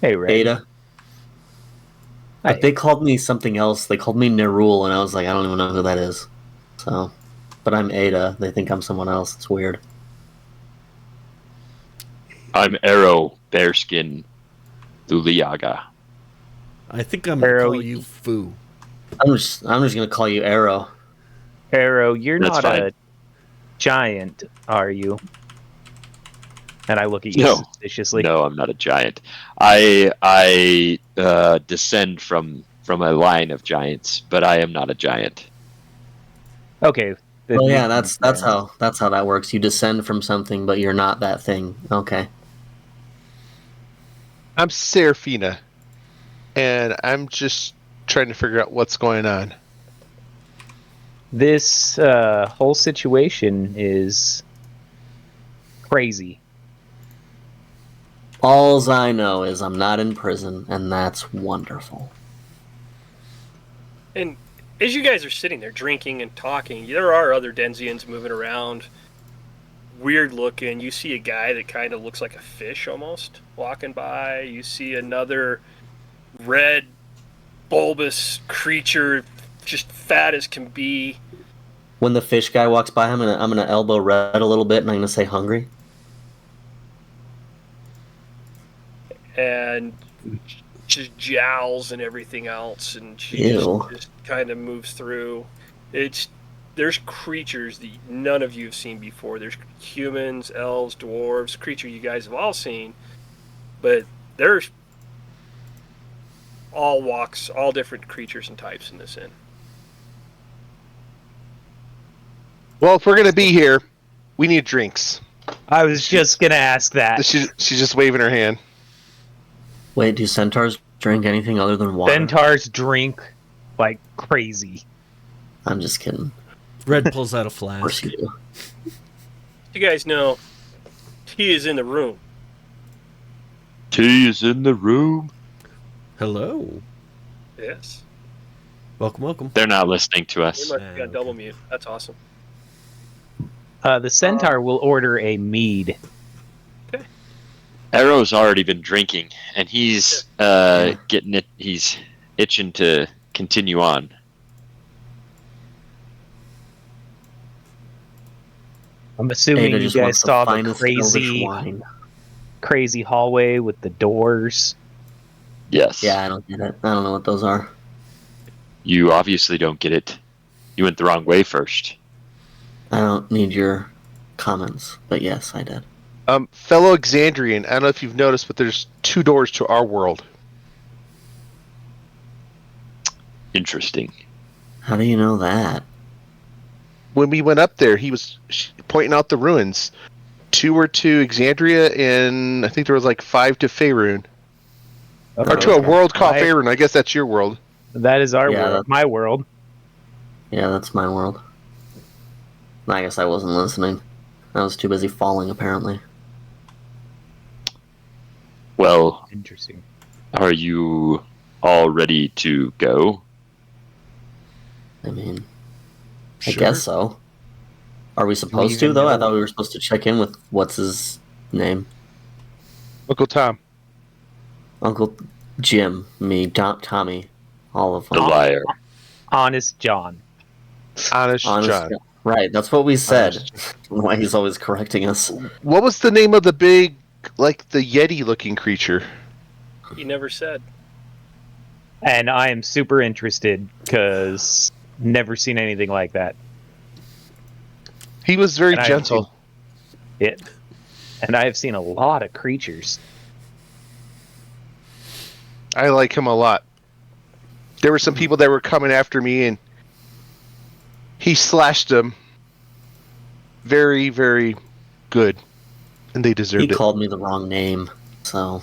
Hey, Ray. Ada. Hi. But they called me something else. They called me Nerul, and I was like, I don't even know who that is. So, but I'm Ada. They think I'm someone else. It's weird. I'm Arrow Bearskin Luliaga. I think I'm gonna Arrow, call you Foo. I'm just gonna call you Arrow. Arrow, you're That's not fine. a giant, are you? And I look at you No. suspiciously. No, I'm not a giant. I descend from a line of giants, but I am not a giant. Okay. then Well, you yeah, can that's stand. how that works. You descend from something, but you're not that thing. Okay. I'm Serafina, and I'm just trying to figure out what's going on. This whole situation is crazy. Alls I know is I'm not in prison, and that's wonderful. And as you guys are sitting there drinking and talking, there are other Denzians moving around, weird looking. You see a guy that kind of looks like a fish almost walking by. You see another red, bulbous creature, just fat as can be. When the fish guy walks by, I'm gonna elbow Red a little bit, and I'm gonna say hungry. And just jowls and everything else, and she Ew. just kind of moves through. There's creatures that none of you have seen before. There's humans, elves, dwarves, creature you guys have all seen, but there's all walks, all different creatures and types in this inn. Well, if we're gonna be here, we need drinks. I was just gonna ask that. She's just waving her hand. Wait, do centaurs drink anything other than water? Centaurs drink like crazy. I'm just kidding. Red pulls out a Of course flask. you do. You guys know he is in the room. Tea is in the room. Hello. Yes. Welcome, welcome. They're not listening to He us. must have got double mute. That's awesome. The centaur will order a mead. Arrow's already been drinking, and he's getting it. He's itching to continue on. I'm assuming Ada you just guys wants saw the finest Elvish crazy, wine. crazy hallway with the doors. Yes. Yeah, I don't get it. I don't know what those are. You obviously don't get it. You went the wrong way first. I don't need your comments, but yes, I did. Fellow Exandrian, I don't know if you've noticed, but there's two doors to our world. Interesting. How do you know that? When we went up there, he was pointing out the ruins. 2 were to Exandria, and I think there was like 5 to Faerun. Or to a Okay. world called I- Faerun. I guess that's your world. That is our Yeah, world, my world. Yeah, that's my world. I guess I wasn't listening. I was too busy falling, apparently. Well, Interesting. are you all ready to go? I mean, I Sure. guess so. Are we supposed to, even though? I know- thought we were supposed to check in with what's his name? Uncle Tom. Uncle Jim, me, Tommy, all of The them. liar. Honest John. Honest John. Right, that's what we said. Honest Why he's always correcting us. What was the name of the big, like the Yeti-looking creature? He never said. And I am super interested because never seen anything like that. He was very And I- gentle. And I have seen a lot of creatures. I like him a lot. There were some people that were coming after me, and he slashed them very, very good. and they He deserved it. called me the wrong name, so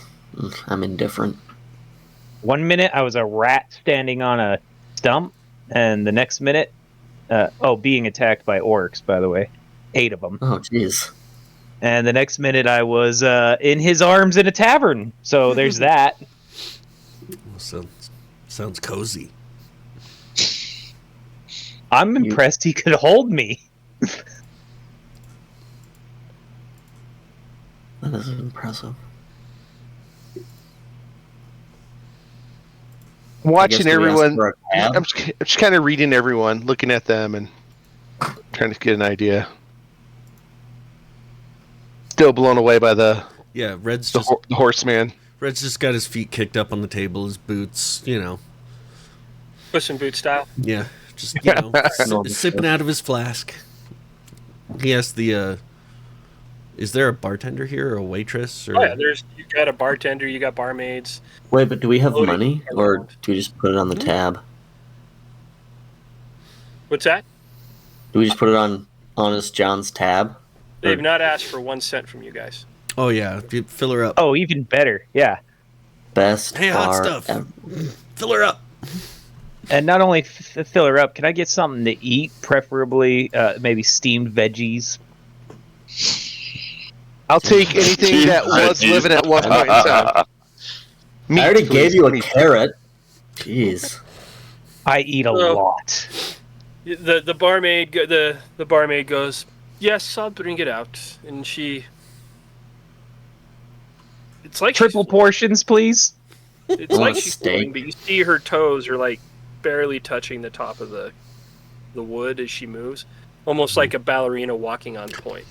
I'm indifferent. 1 minute I was a rat standing on a stump, and the next minute, being attacked by orcs, by the way, 8 of them. Oh, jeez. And the next minute I was in his arms in a tavern. So there's that. Sounds cozy. I'm impressed he could hold me. That is impressive. Watching do we ask everyone, for a tab? I'm just kind of reading everyone, looking at them, and trying to get an idea. Still blown away by the Red's the, just the horseman. Red's just got his feet kicked up on the table, his boots, Puss in Boot style. Yeah, just Normal sipping stuff. out of his flask. He asked the is there a bartender here or a waitress or Oh, yeah, you got a bartender, you got barmaids. Wait, but do we have Loading money, or do we just put it on the tab? What's that? Do we just put it on Honest John's tab? They've not asked for 1 cent from you guys. Oh yeah, fill her up. Oh, even better. Yeah. Best Hey, hot bar stuff. ever. Fill her up. And not only fill her up, can I get something to eat? Preferably maybe steamed veggies. I'll take anything that was living at one point in time. Meat, I already please. gave you a Meat. carrot. Jeez. I eat a lot. The barmaid the barmaid goes, "Yes, I'll bring it out." And it's like Triple portions, please. It's Want like a she's steak? falling, but you see her toes are like barely touching the top of the wood as she moves, almost like a ballerina walking on point.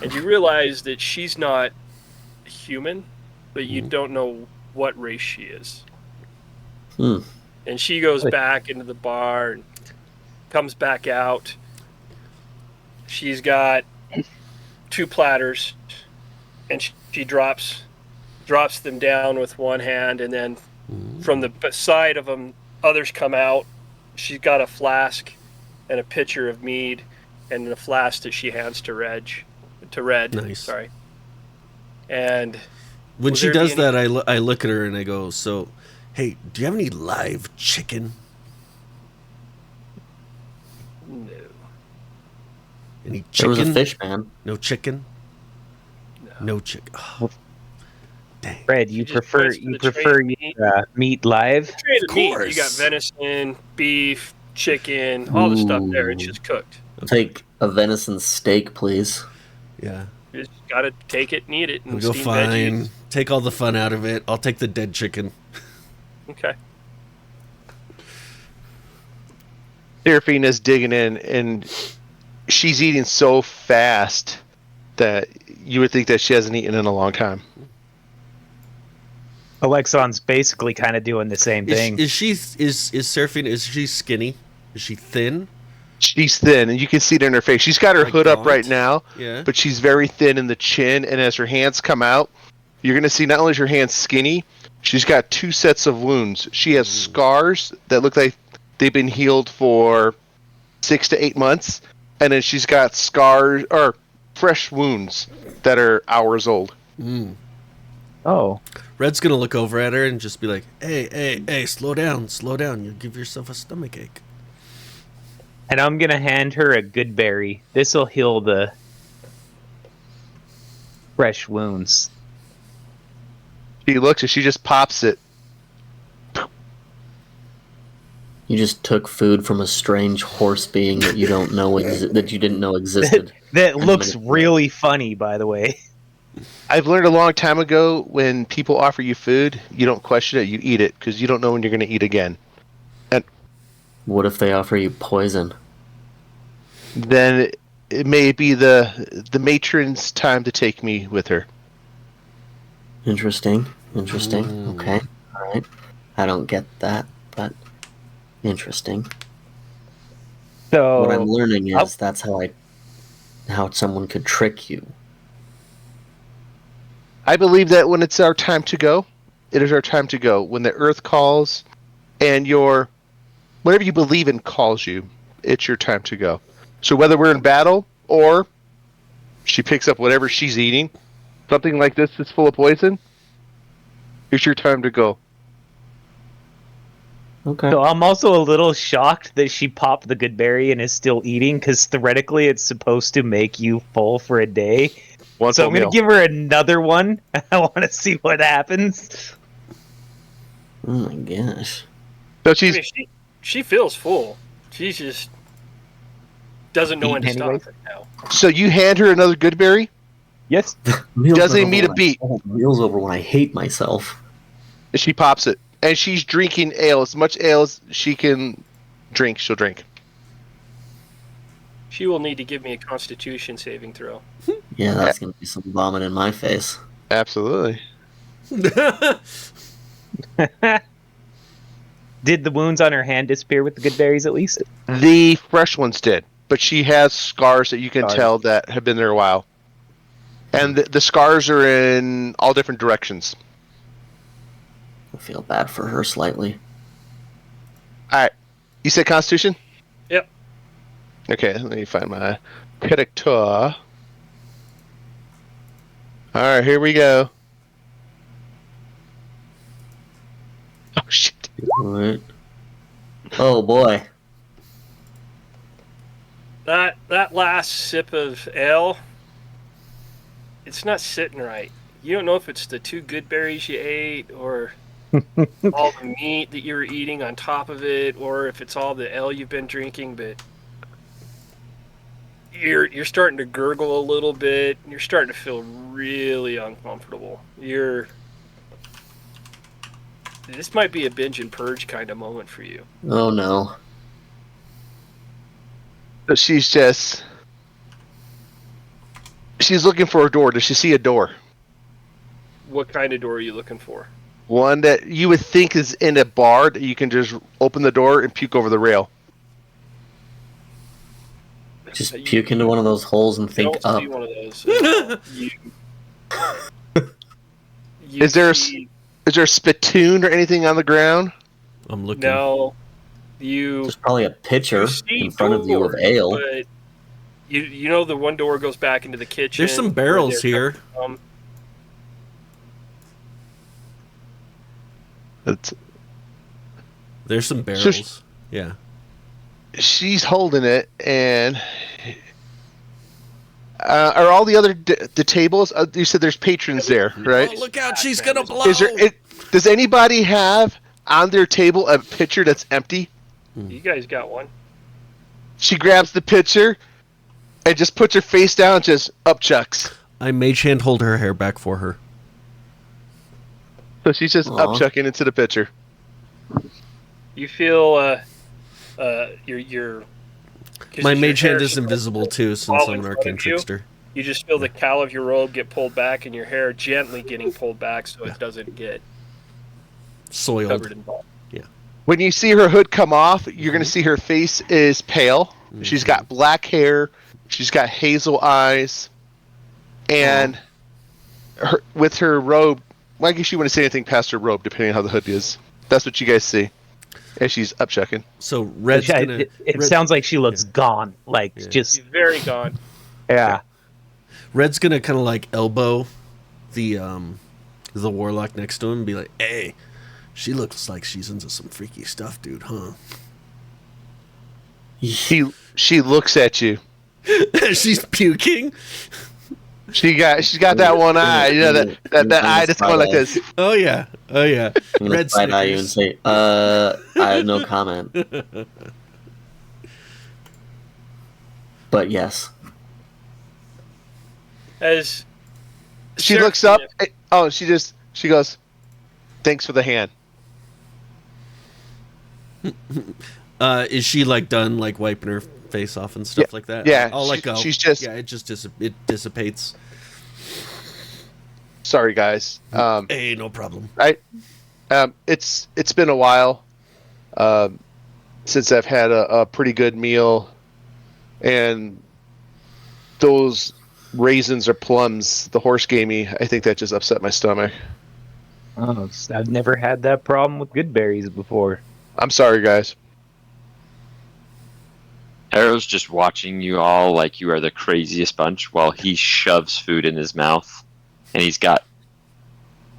And you realize that she's not human, but you don't know what race she is. Hmm. And she goes back into the bar and comes back out. She's got 2 platters, and she drops them down with one hand, and then from the side of them, others come out. She's got a flask and a pitcher of mead, and a flask that she hands to Red. Nice. Sorry. And When will she there be does any- that, I look at her and I go, "So, hey, do you have any live chicken? No. Any There chicken? was a fish, man. No chicken? No chicken. Oh, dang. Fred, you She just prefer points to the tray of meat. meat live? Trade of meat. You course. got venison, beef, chicken, all the stuff there. It's just cooked. I'll take a venison steak, please. Yeah. You just gotta take it and eat it. I'll And go steam fine. veggies. Take all the fun out of it. I'll take the dead chicken. Okay. Seraphina's digging in, and she's eating so fast that you would think that she hasn't eaten in a long time. Alexon's basically kind of doing the same thing. Is Seraphina, is she skinny? Is she thin? She's thin, and you can see it in her face. She's got her Like hood up gaunt? right now, Yeah. but she's very thin in the chin, and as her hands come out, you're going to see not only is her hands skinny, she's got 2 sets of wounds. She has scars that look like they've been healed for 6 to 8 months, and then she's got scars or fresh wounds that are hours old. Oh. Red's gonna look over at her and just be like, hey, slow down. You'll give yourself a stomach ache. And I'm going to hand her a good berry. This will heal the fresh wounds. She looks and she just pops it. You just took food from a strange horse being that you don't know that you didn't know existed. That looks really funny, by the way. I've learned a long time ago, when people offer you food, you don't question it, you eat it, because you don't know when you're going to eat again. And What if they offer you poison? then it may be the matron's time to take me with her. Interesting. Okay. All right. I don't get that, but interesting. So What I'm learning is I'll- that's how someone could trick you. I believe that when it's our time to go, it is our time to go. When the earth calls and whatever you believe in calls you, it's your time to go. So whether we're in battle or She picks up whatever she's eating. Something like this is full of poison. It's your time to go. Okay. So I'm also a little shocked that she popped the good berry and is still eating, because theoretically it's supposed to make you full for a day. One So full I'm going meal. to give her another one. I want to see what happens. Oh my gosh. So I she's mean, she feels full. She just doesn't know when to Eating anyways. stop right now. so you hand her another good berry. Yes. Meal's Doesn't over mean a when beat. Meal's over when I hate myself. And she pops it, and she's drinking ale. As much ale as she can drink, she'll drink. She will need to give me a Constitution saving throw. Yeah, that's gonna be some vomit in my face. Absolutely. Did the wounds on her hand disappear with the good berries at least? The fresh ones did, but she has scars that you can Scars. tell that have been there a while. And the scars are in all different directions. I feel bad for her slightly. All right. You said Constitution? Yep. Okay, let me find my character. All right, here we go. Oh, shit. Alright. Oh boy. That last sip of ale, it's not sitting right. You don't know if it's the 2 good berries you ate, or all the meat that you were eating on top of it, or if it's all the ale you've been drinking. But you're starting to gurgle a little bit. And you're starting to feel really uncomfortable. This might be a binge and purge kind of moment for you. Oh no. So she's looking for a door. Does she see a door? What kind of door are you looking for? One that you would think is in a bar that you can just open the door and puke over the rail. Just You- puke into one of those holes and You think don't up. see one of those. Is there a see- Is there a spittoon or anything on the ground? I'm looking. No, you There's probably a pitcher you see in front of you of doors, ale. but you know the one door goes back into the kitchen. There's some where barrels they're here. coming It's, There's some barrels. Yeah. she's holding it, and are all the other the tables? You said there's patrons there, right? Oh, look out! She's gonna blow. Is there? Does anybody have on their table a pitcher that's empty? from. You guys got one. She grabs the pitcher and just puts her face down, and just upchucks. I mage hand hold her hair back for her. So she's just Aw. upchucking into the pitcher. You feel your 'cause My your mage hand hair is invisible too, since all I'm in an front arcane of you. trickster. You just feel the cowl of your robe get pulled back, and your hair gently getting pulled back so it doesn't get Soiled. covered in blood. When you see her hood come off, you're going to see her face is pale. She's got black hair. She's got hazel eyes. And with her robe, well, I guess you wouldn't say anything past her robe, depending on how the hood is. That's what you guys see. And she's upchucking. So Red's gonna. It Red- sounds like she looks gone. Like, Yeah. just, She's very gone. yeah. Red's gonna kind of like elbow the warlock next to him and be like, "Hey, she looks like she's into some freaky stuff, dude, huh?" She looks at you. She's puking. She's got that one eye. You know that eye that's going like this. Oh yeah. Oh yeah. I'm gonna Red side eye you and Snickers. say, I have no comment. But yes. As She looks up. Oh, she goes, "Thanks for the hand." Is she like done like wiping her face off and stuff like that? yeah, I'll let go. she's just- it just it dissipates. Sorry, guys. Hey, no problem. It's been a while since I've had a pretty good meal, and those raisins or plums the horse gave me, I think that just upset my stomach. Oh, I've never had that problem with good berries before. I'm sorry, guys. Arrow's just watching you all like you are the craziest bunch while he shoves food in his mouth. And he's got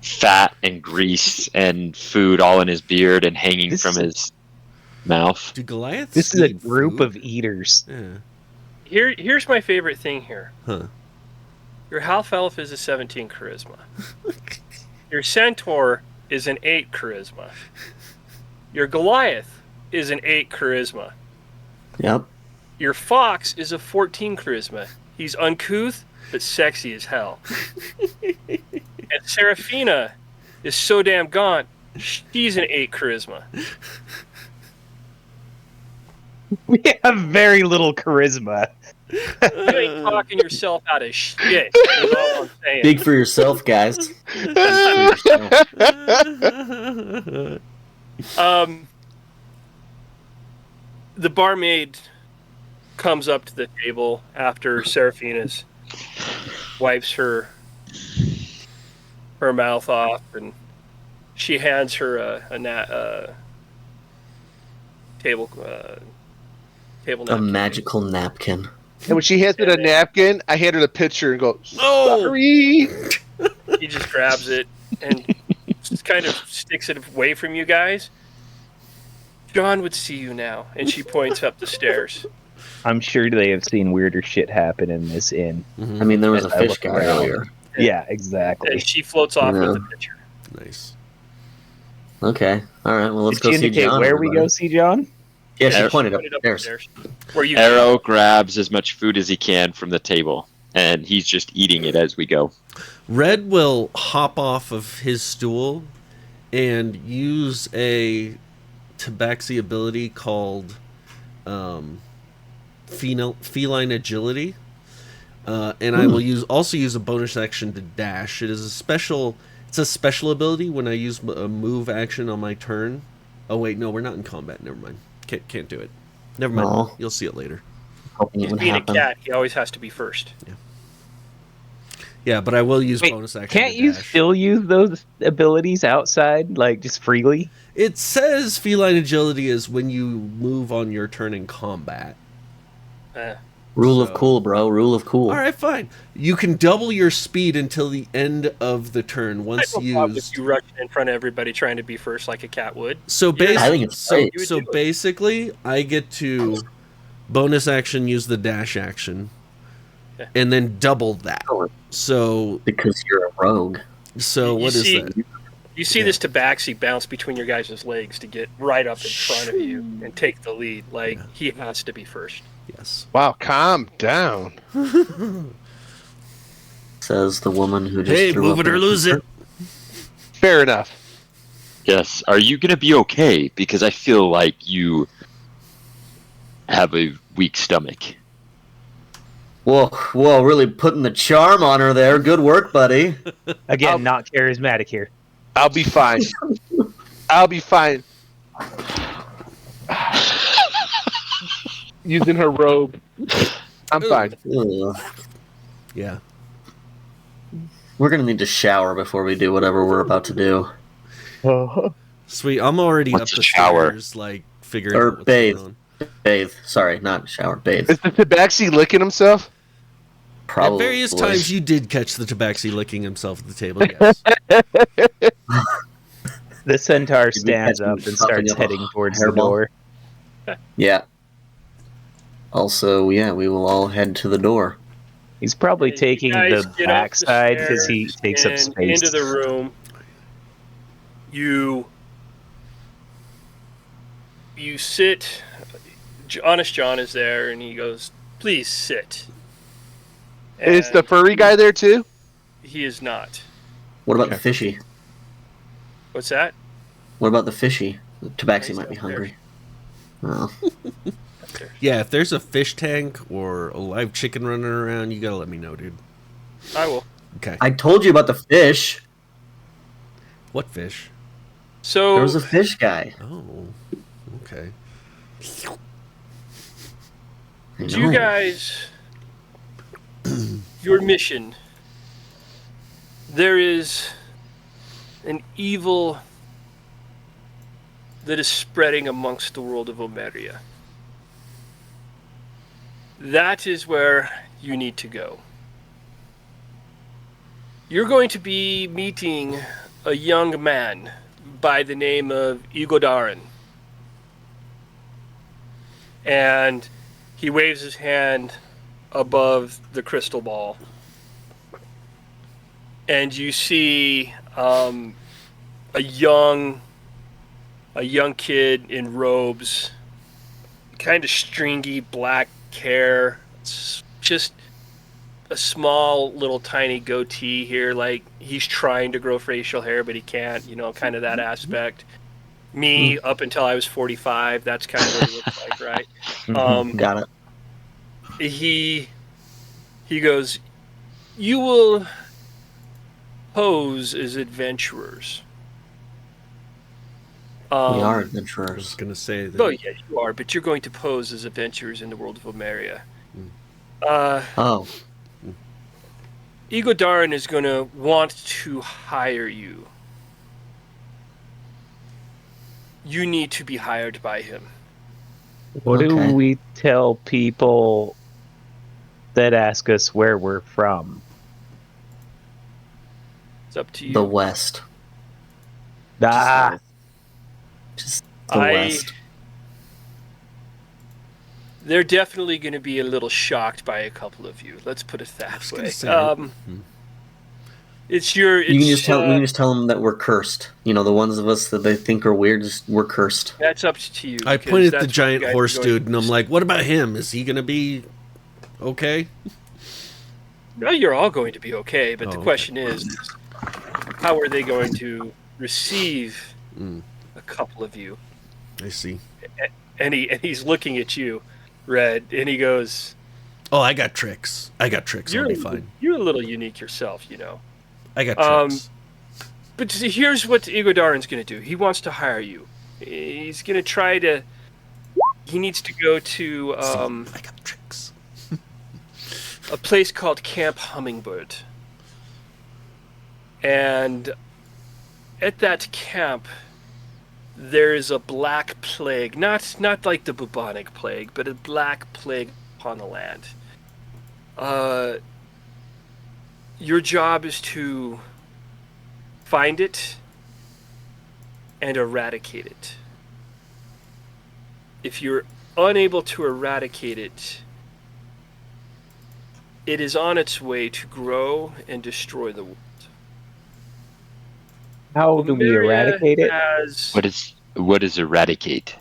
fat and grease and food all in his beard and hanging from his mouth. Do Goliaths This is a eat group food? of eaters. Yeah. Here's my favorite thing here. Huh. Your half elf is a 17 charisma. Your centaur is an 8 charisma. Your Goliath is an 8 charisma. Yep. Your fox is a 14 charisma. He's uncouth but sexy as hell. And Seraphina is so damn gaunt. She's an 8 charisma. We have very little charisma. You ain't talking yourself out of shit. Is all I'm saying. Big for yourself, guys. Big for yourself. The barmaid comes up to the table after Seraphina's wipes her mouth off, and she hands her a table A napkin. magical napkin. And when she hands me the napkin, I hand her the picture and go, Oh! sorry. He just grabs it and just kind of sticks it away from you guys. John would see you now, and she points up the stairs. I'm sure they have seen weirder shit happen in this inn. Mhm. I mean, there was a As I fish look guy around. earlier. Yeah, exactly. And she floats off Yeah. with the picture. Nice. Okay. All right. Well, let's Did go she see indicate John. where we everybody. go see John? Yeah, she Arrow- pointed up Pointed up the the stairs. stairs. Where you Arrow grabs as much food as he can from the table, and he's just eating it as we go. Red will hop off of his stool and use a tabaxi ability called feline agility. And I will also use a bonus action to dash. It's a special ability when I use a move action on my turn. Oh wait, no, we're not in combat. Never mind. Can't do it. Never mind. Aw. You'll see it later. Hoping it He's would being happen. a cat. He always has to be first. Yeah, but I will use Wait, bonus action. Can't to you dash. still use those abilities outside, like just freely? It says feline agility is when you move on your turn in combat. Rule of So- cool, bro. Rule of cool. All right, fine. You can double your speed until the end of the turn I once don't problem with used. you rushing in front of everybody trying to be first like a cat would. So I think it's great. You would so do it. basically, I get to bonus action use the dash action, Okay. and then double that. Sure. So Because you're a rogue. You what is see- that? You see Yeah. this tabaxi bounce between your guys' legs to get right up in front of you and take the lead. Like, he has to be first. Yes. Wow, calm down. Says the woman who just Hey, threw move up it or in a lose picture. it. Fair enough. Yes. Are you going to be okay? Because I feel like you have a weak stomach. Whoa, really putting the charm on her there. Good work, buddy. Again, not charismatic here. I'll be fine. I'll be fine. Using her robe. I'm fine. Ugh. Yeah. We're gonna need to shower before we do whatever we're about to do. Sweet. I'm already What's up a the shower? stairs, like figuring Or out what's bathe. going on. Bathe. Sorry, not shower. Bathe. Is the tabaxi licking himself? Probably. At various times, you did catch the tabaxi licking himself at the table. Yes. The centaur Did we stands catch him up and sucking starts up a heading towards the hairball? door. Yeah. Also, yeah, we will all head to the door. He's probably You taking guys the get up backside because he stairs takes up and space. Into the room. You sit. Honest John is there, and he goes, "Please sit." Is the And furry guy there too? He is not. What about the fishy? What's that? What about the fishy? The tabaxi He's might be up there. hungry. Oh. Yeah, if there's a fish tank or a live chicken running around, you gotta let me know, dude. I will. Okay. I told you about the fish. What fish? So There was a fish guy. Oh, okay. I do you know. guys, your mission, there is an evil that is spreading amongst the world of Omeria. That is where you need to go. You're going to be meeting a young man by the name of Igodarin. And he waves his hand above the crystal ball. And you see a young kid in robes, kind of stringy black hair. It's just a small little tiny goatee here, like he's trying to grow facial hair but he can't, kind of that aspect. Me up until I was 45, that's kind of what it looks like, right? Got it. He goes, you will pose as adventurers. We are I was adventurers. gonna say that. Oh yeah, you are, but you're going to pose as adventurers in the world of Omeria. Oh, Igodarin is going to want to hire you. You need to be hired by him. What do Okay. we tell people that ask us where we're from? It's up to you. the West. Ah, Just the I- West. They're definitely going to be a little shocked by a couple of you. Let's put it I that was way. gonna say, It's your. It's, You can just tell. We can just tell them that we're cursed. The ones of us that they think are weird, we're cursed. That's up to you. I because pointed at that's the what giant you guys horse are going dude, and I'm like, "What about him? Is he gonna be okay?" No, you're all going to be okay, but Oh, the okay. question is, how are they going to receive Mm, a couple of you? I see. And he's looking at you, Red, and he goes, Oh, I got tricks. I'll be fine. You're a little unique yourself, I got tricks. But see, here's what Igodarin's going to do. He wants to hire you. He's going to try to. He needs to go to See, I got tricks. a place called Camp Hummingbird. And at that camp, there is a black plague. Not like the bubonic plague, but a black plague upon the land. Your job is to find it and eradicate it. If you're unable to eradicate it, it is on its way to grow and destroy the world. how do we Lemuria eradicate it? Has What is eradicate?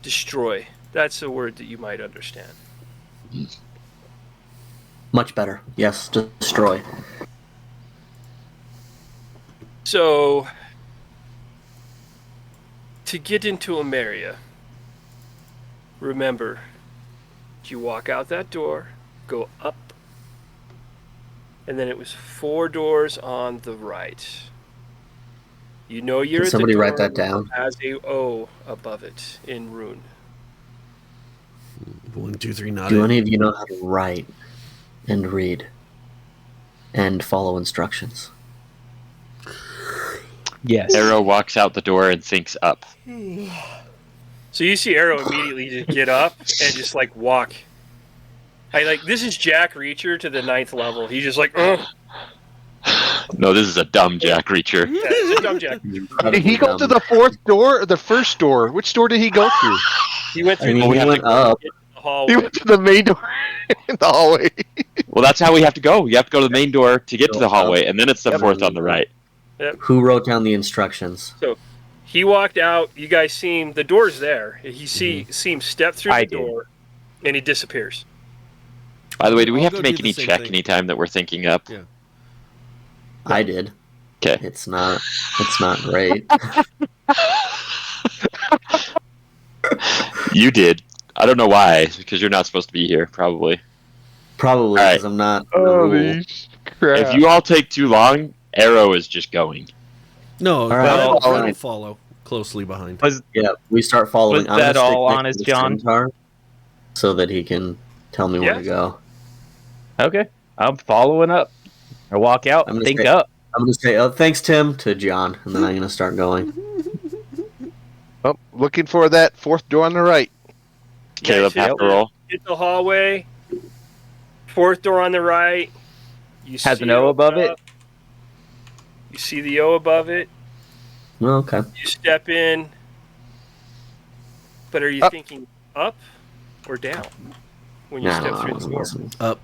destroy. That's a word that you might understand. Much better. Yes, destroy. So, to get into Omeria, remember, you walk out that door, go up, and then it was 4 doors on the right. You know you're Can at somebody the door write that down? that has a O above it in rune. 1, 2, 3, not Do it. any of you know how to write and read and follow instructions? Yes. Arrow walks out the door and thinks up. So you see Arrow immediately just get up and just like walk. This is Jack Reacher to the 9th level. He's just like, oh, No, this is a dumb Jack Reacher. yeah, it's a dumb Jack. Did he go to the fourth door or the first door? Which door did he go through? He went through I mean, the, we have went to up. the hallway. He went to the main door in the hallway. Well, that's how we have to go. You have to go to the main door to get to the hallway, and then it's the Yep. fourth on the right. Who wrote down the instructions? He walked out. You guys see him. The door's there. He see him step through I the did. door, and he disappears. By the way, do we I'll have go to do make the any same check thing. anytime that we're thinking up? Yeah. I did. Okay. It's not great. You did. I don't know why, because you're not supposed to be here, probably. Probably All right. because I'm not. a rule. Holy crap. If you all take too long, Arrow is just going. No, All right, Red well, will fine. follow closely behind. Was Yeah, we start following. Was I'm gonna that all stick next honest, to the John? centaur so that he can tell me where Yeah. to go. okay? I'm following up. I walk out, I'm gonna think say- up. I'm gonna say, "Oh, thanks, Tim," to John, and then I'm gonna start going. Oh, looking for that fourth door on the right. Caleb guys have to roll. hit the hallway. Fourth door on the right. You Has see an O above it? up. You see the O above it. Well, okay. You step in. But are you Up. thinking up or down when you No, step I through the wasn't door? listening. Up.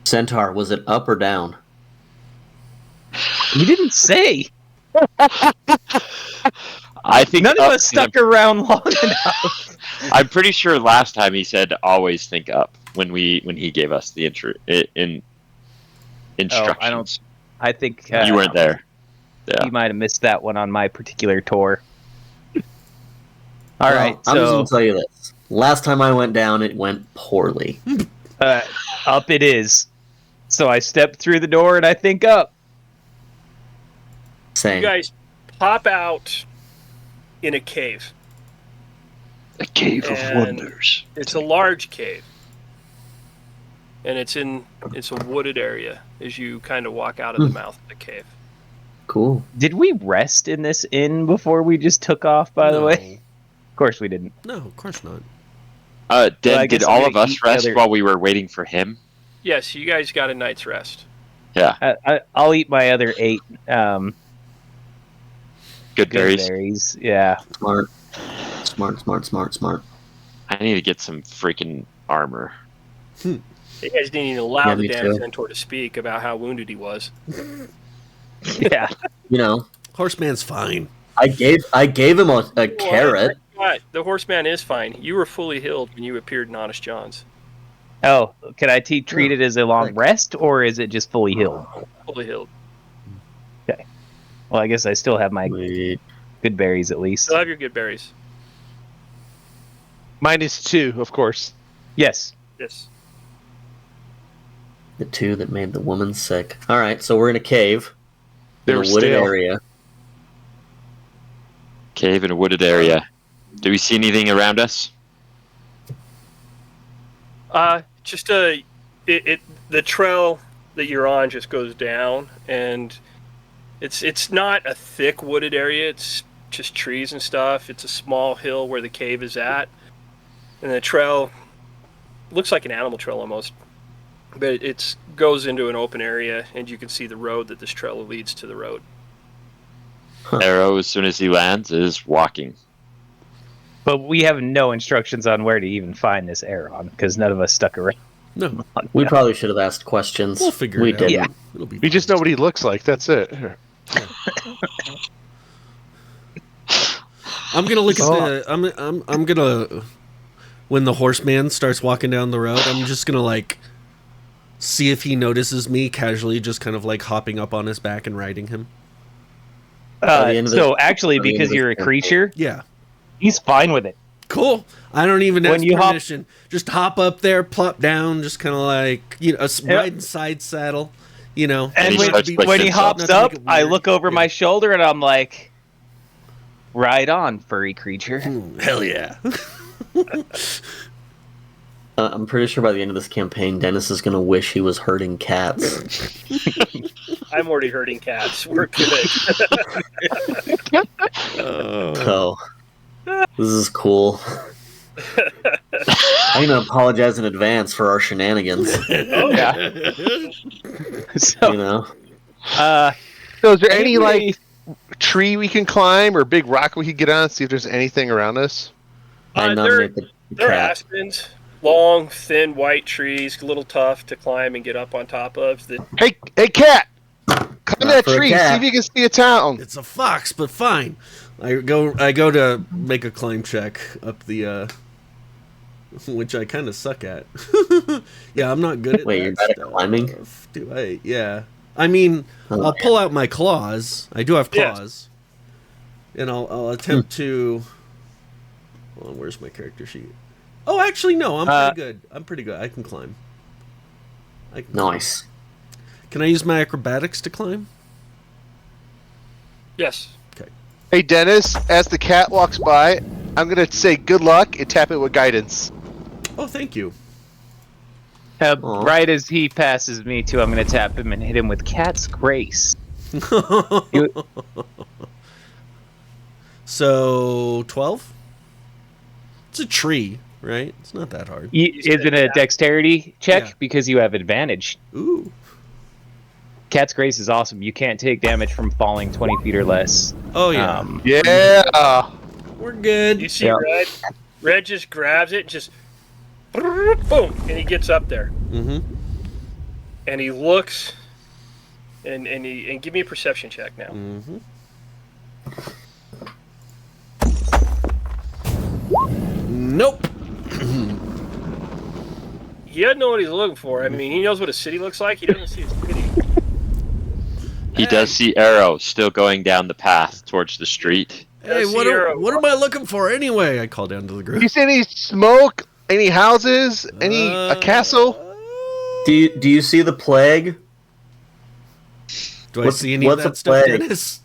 Centaur, was it up or down? You didn't say. I think None of up, us stuck around long enough. I'm pretty sure last time he said always think up when he gave us the instructions. I think You weren't there. Yeah. You might have missed that one on my particular tour. All Well, right, I'm just so gonna tell you this. Last time I went down, it went poorly. up it is. So I step through the door and I think up. Same. You guys pop out in a cave. The Cave of And- Wonders. It's a large cave. And it's a wooded area as you kind of walk out of the mouth of the cave. Cool. Did we rest in this inn before we just took off, by the No. way? Of course we didn't. No, of course not. I Did guess all I'm of gonna us eat the rest other- while we were waiting for him? Yes, you guys got a night's rest. Yeah. I'll eat my other 8 Good berries. berries. Yeah. Smart. Smart. I need to get some freaking armor. You guys didn't even allow Yeah, the me damn too. centaur to speak about how wounded he was. Yeah. You know, Horseman's fine. I gave him a carrot. But the horseman is fine. You were fully healed when you appeared in Honest John's. Oh, can I treat it as a long rest, or is it just fully healed? Fully healed. Well, I guess I still have my Wait. good berries at least. Still have your good berries. -2, of course. Yes. Yes. The 2 that made the woman sick. All right, so we're in a cave. They In a were wooded stale. area. Cave in a wooded area. Do we see anything around us? Just the trail that you're on just goes down, and it's not a thick wooded area. It's just trees and stuff. It's a small hill where the cave is at, and the trail looks like an animal trail almost, but it goes into an open area, and you can see the road that this trail leads to the road. Arrow, as soon as he lands, is walking. But we have no instructions on where to even find this Aeron, because none of us stuck around. No, We probably should have asked questions. we'll figure we it out. didn't. Yeah. It'll be We just know what he looks like. That's it. I'm gonna look at the. I'm gonna. When the horseman starts walking down the road, I'm just gonna like see if he notices me casually, just kind of like hopping up on his back and riding him. By the end of So this- actually, by the end because of you're a this creature, Yeah, he's fine with it. cool. I don't even When ask you hop- permission. Just hop up there, plop down, just kind of like riding side saddle. You know, And he when, starts when he pushing hops stuff. Not to up, make it I weird. look over Yeah. my shoulder and I'm like, "Right on, furry creature." Hell yeah. I'm pretty sure by the end of this campaign, Dennis is going to wish he was herding cats. I'm already herding cats. We're good. So, this is cool. I'm going to apologize in advance for our shenanigans. Oh Yeah. You So, know? So is there any anyway, like tree we can climb or big rock we could get on? See if there's anything around us. I they're nominate the they're cat. aspens, long, thin, white trees, a little tough to climb and get up on top of. Hey, cat! Climb Not that for a tree. See cat. if you can see a town. It's a fox, but fine. I go to make a climb check up the which I kind of suck at. Yeah, I'm not good at Wait, that you're bad at stuff. climbing? Do I? Yeah. I mean, Oh, I'll pull out my claws. I do have Yes. claws. And I'll attempt to hold on, where's my character sheet? Oh, actually no, I'm pretty good. I'm pretty good. I can climb. I can climb. Nice. Can I use my acrobatics to climb? Yes. Hey, Dennis, as the cat walks by, I'm going to say good luck and tap it with guidance. Oh, thank you. Aw. right as he passes me too, I'm going to tap him and hit him with Cat's Grace. So 12. It's a tree, right? It's not that hard. Is it a dexterity check? Yeah. Because you have advantage. Ooh. Cat's Grace is awesome. You can't take damage from falling 20 feet or less. Oh yeah. Yeah. We're good. You see Yeah. Red? Red just grabs it, just boom, and he gets up there. Mm-hmm. And he looks, and give me a perception check now. Mm-hmm. Nope. He doesn't know what he's looking for. I mean, he knows what a city looks like. He doesn't see a city. He does see Arrow still going down the path towards the street. Hey, see what Arrow. am I looking for anyway? I call down to the group. You see any smoke? Any houses? Any a castle? Do you see the plague? Do I what's- see any of what's that a stuff, plague? Dennis?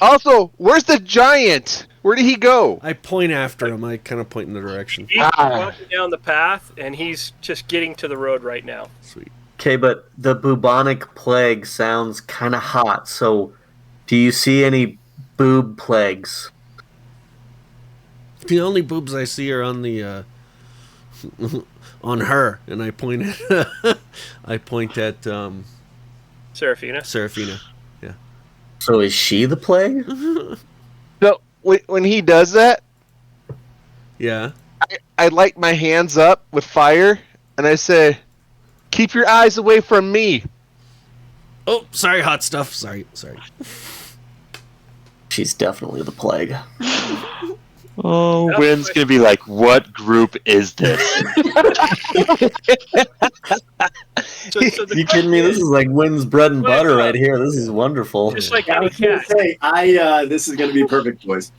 Also, where's the giant? Where did he go? I point after him. I kind of point in the direction. He's walking down the path, and he's just getting to the road right now. Sweet. Okay, but the bubonic plague sounds kind of hot. So, do you see any boob plagues? The only boobs I see are on the on her, and I point at I point at Serafina. Serafina. So is she the plague? So when he does that, Yeah. I light my hands up with fire, and I say, "Keep your eyes away from me." Oh, sorry, hot stuff. Sorry. She's definitely the plague. Oh, Wynn's gonna be like, "What group is this?" So the You kidding me? This is like Wynn's bread and Well, butter right here. This is wonderful. just like I any was gonna cat. say, this is gonna be perfect, boys.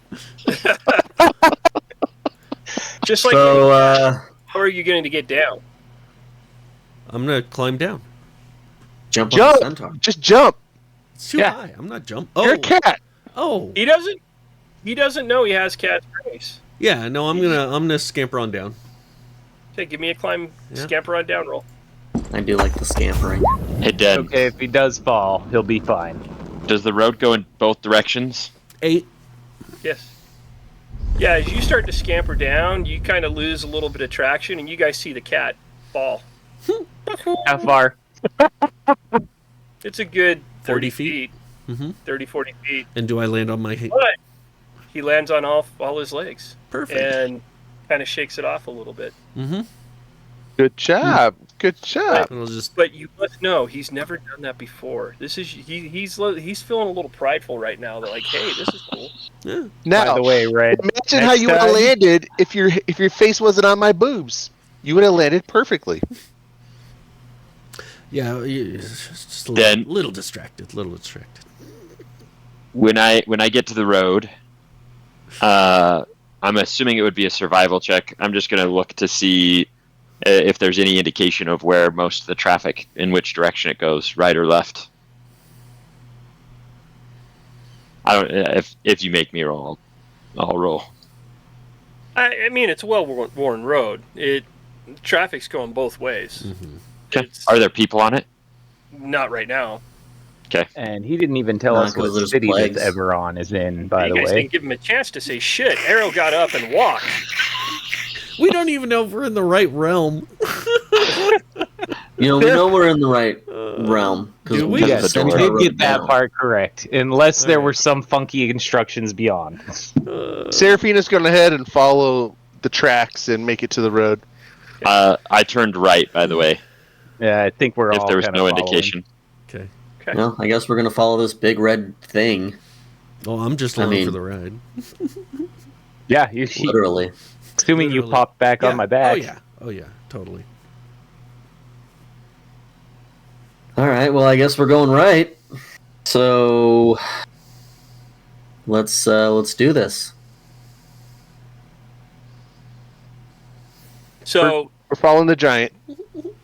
Just like So, how are you going to get down? I'm gonna climb down. jump on Jump! the centaur. Just jump. It's too Yeah. high. I'm not jumping. You're Oh. a cat. Oh. He doesn't know he has cat's grace. Yeah. No, I'm gonna scamper on down. Okay, give me a climb, Yeah. scamper on down roll. I do like the scampering. Hey, Den, Okay, if he does fall, he'll be fine. does the road go in both directions? 8. Yes. Yeah, as you start to scamper down, you kind of lose a little bit of traction, and you guys see the cat fall. How far? It's a good 40 30 feet. Mm-hmm. 30, 40 feet. And do I land on my? But he lands on all his legs Perfect. and kind of shakes it off a little bit. Mm-hmm. Good job. Good job. And I'll just. But you must know he's never done that before. This is he's feeling a little prideful right now. That like, hey, this is cool. Yeah. By Now, the way, Red. imagine how next you would have time- landed if your face wasn't on my boobs. You would have landed perfectly. Yeah. It's just a Then- little distracted. Little distracted. When I get to the road, I'm assuming it would be a survival check. I'm just gonna look to see if there's any indication of where most of the traffic, in which direction it goes, right or left. I don't. If you make me roll, I'll roll. I mean, it's a well-worn road. Traffic's going both ways. Mm-hmm. Okay. It's Are there people on it? not right now. And he didn't even tell No, us 'cause what there's city plagues. this Everon is in, by You the guys way. didn't give him a chance to say shit. Arrow got up and walked. We don't even know if we're in the right realm. You know, we know we're in the right realm. do we? Because Yes, the we door. did get that down. part correct, unless there Alright. were some funky instructions beyond. Seraphina's going ahead and follow the tracks and make it to the road. I turned right, by the way. Yeah, I think we're all If there was kinda no following. indication. Okay. Well, I guess we're gonna follow this big red thing. Oh, I'm just I along mean- for the ride. Yeah, Literally. assuming you Literally. popped back Yeah. on my back. Oh yeah. Oh yeah. Totally. All right. Well, I guess we're going right. So let's do this. So, We're following the giant.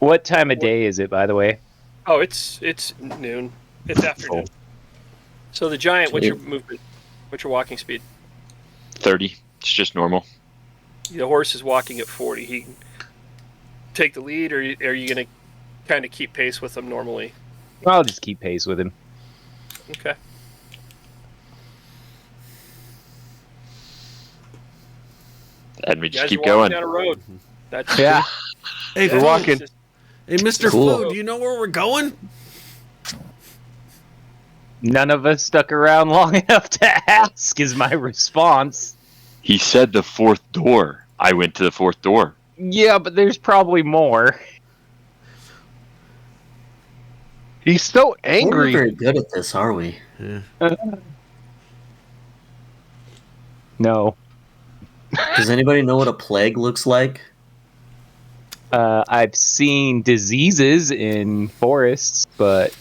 What time of day is it, by the way? it's noon. It's afternoon. So the giant, what's your movement? What's your walking speed? 30. It's just normal. The horse is walking at 40. He can take the lead, or are you going to kind of keep pace with him normally? I'll just keep pace with him. Okay. And we You just guys keep are walking going. down a road. That's Yeah, Hey, we're Food. walking. Hey, Mr. Cool. Food, you know where we're going? None of us stuck around long enough to ask, is my response. He said the fourth door. I went to the fourth door. Yeah, but there's probably more. He's so We're not angry. very good at this, are we? No. Does anybody know what a plague looks like? I've seen diseases in forests, but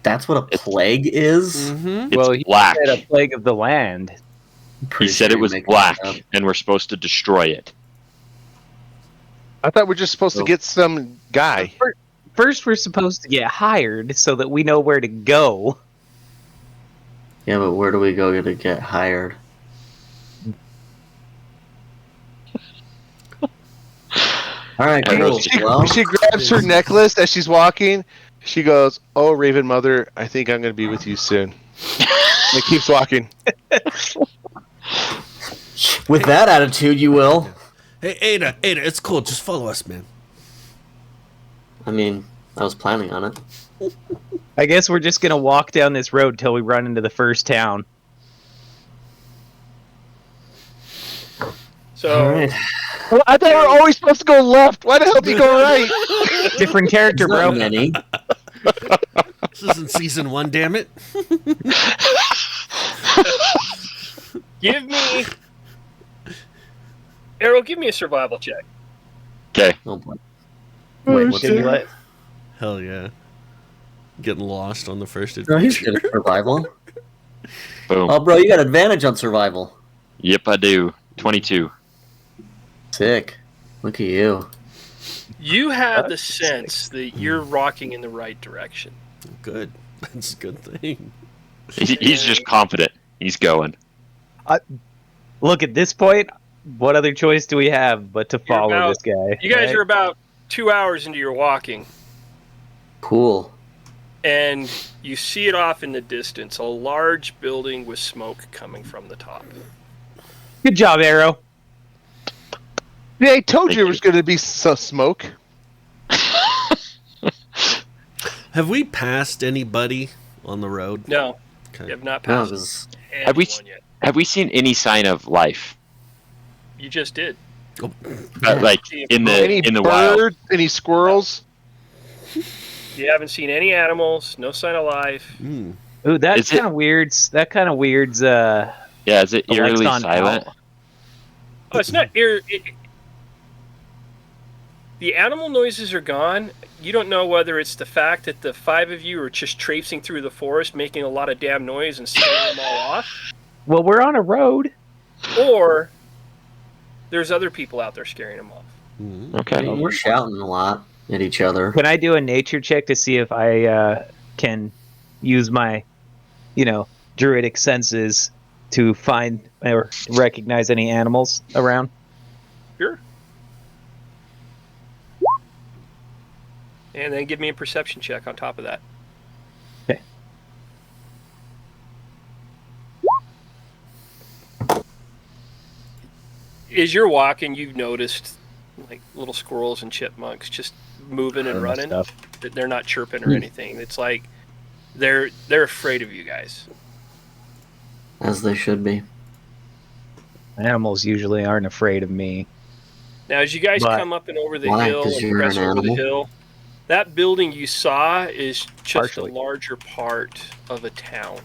That's what a plague is? Mm-hmm. It's well, he black. said a plague of the land. He Pretty said sure it you're was making black, that up. and we're supposed to destroy it. I thought we're just supposed to get some guy. First, we're supposed to get hired so that we know where to go. Yeah, but where do we go to get hired? All right, I cool. know. Well, She grabs her necklace as she's walking. She goes, "Oh, Raven Mother, I think I'm going to be with you soon." And keeps walking. with that attitude, you will. Hey, Ada, it's cool. Just follow us, man. I mean, I was planning on it. I guess we're just gonna walk down this road till we run into the first town. so. All right. Well, I thought we were always supposed to go left. Why the hell do you go right? Different character, There's bro. not many. This isn't season 1, damn it. Give me, Arrow. Give me a survival check. Okay. Oh boy. Wait, what's Can you it? let- Hell yeah. Getting lost on the first No, he's adventure. good at survival. Boom. Oh, bro, you got advantage on survival. Yep, I do. 22. Sick. Look at you. You have the sense that you're rocking in the right direction. Good. That's a good thing. He's just confident. He's going. Look, at this point, what other choice do we have but to follow about- this guy? You guys right? are about 2 hours into your walking, Cool. and you see it off in the distance, a large building with smoke coming from the top. Good job, Arrow. Yeah, I told Thank you it you. was going to be smoke. Have we passed anybody on the road? No, Okay. you have not No, passed 'cause anyone Have we- yet. Have we seen any sign of life? You just did. Oh, Like in Any the wild? birds? Any squirrels? You haven't seen any animals, no sign of life. mm. Ooh, that Is it- kind of weirds. That kind of weirds. Yeah, is it eerily Alexon silent? out. Oh, it's not. The animal noises are gone. You don't know whether it's the fact that the 5 of you are just traipsing through the forest, making a lot of damn noise and scaring them all off, Well, we're on a road. or there's other people out there scaring them off. Mm. Okay. we're shouting a lot at each other. Can I do a nature check to see if I can use my, druidic senses to find or recognize any animals around? Sure. And then give me a perception check on top of that. Okay. As you're walking, you've noticed like little squirrels and chipmunks just moving and running. Stuff. They're not chirping or anything. It's like they're afraid of you guys. As they should be. Animals usually aren't afraid of me. Now, as you guys But- come up and over the Why? hill 'Cause and you're press an over the animal? hill, that building you saw is just Partially. a larger part of a town.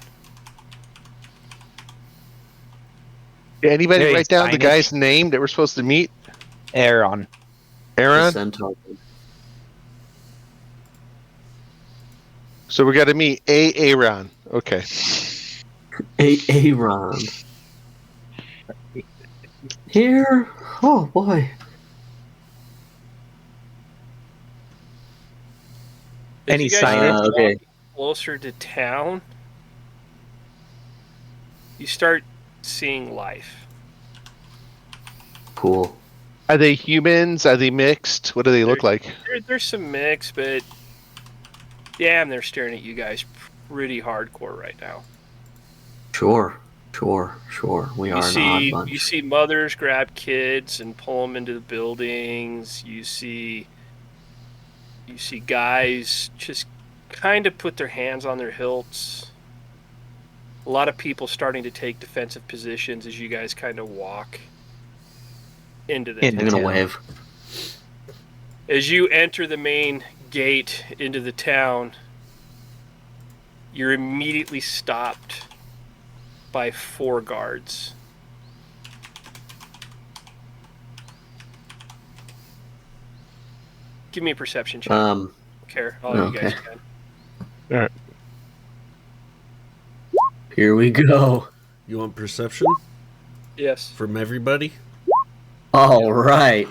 Did anybody Very write down the signage. guy's name that we're supposed to meet? Aaron. The Aaron? centaur. So we got to meet Aaron. Okay. Aaron. Here. Oh boy. As Any you guys signage? start Okay. walking closer to town, you start seeing life. Cool. Are they humans? Are they mixed? What do they look like? There's some mix, but damn, they're staring at you guys pretty hardcore right now. Sure. Sure. We You are an odd see, bunch. you see mothers grab kids and pull them into the buildings. You see guys just kind of put their hands on their hilts. A lot of people starting to take defensive positions as you guys kind of walk into the I'm town. gonna town. wave. As you enter the main gate into the town, you're immediately stopped by 4 guards. Give me a perception check. Care. All you guys okay. can. Here we go. You want perception Yes. from everybody? All right.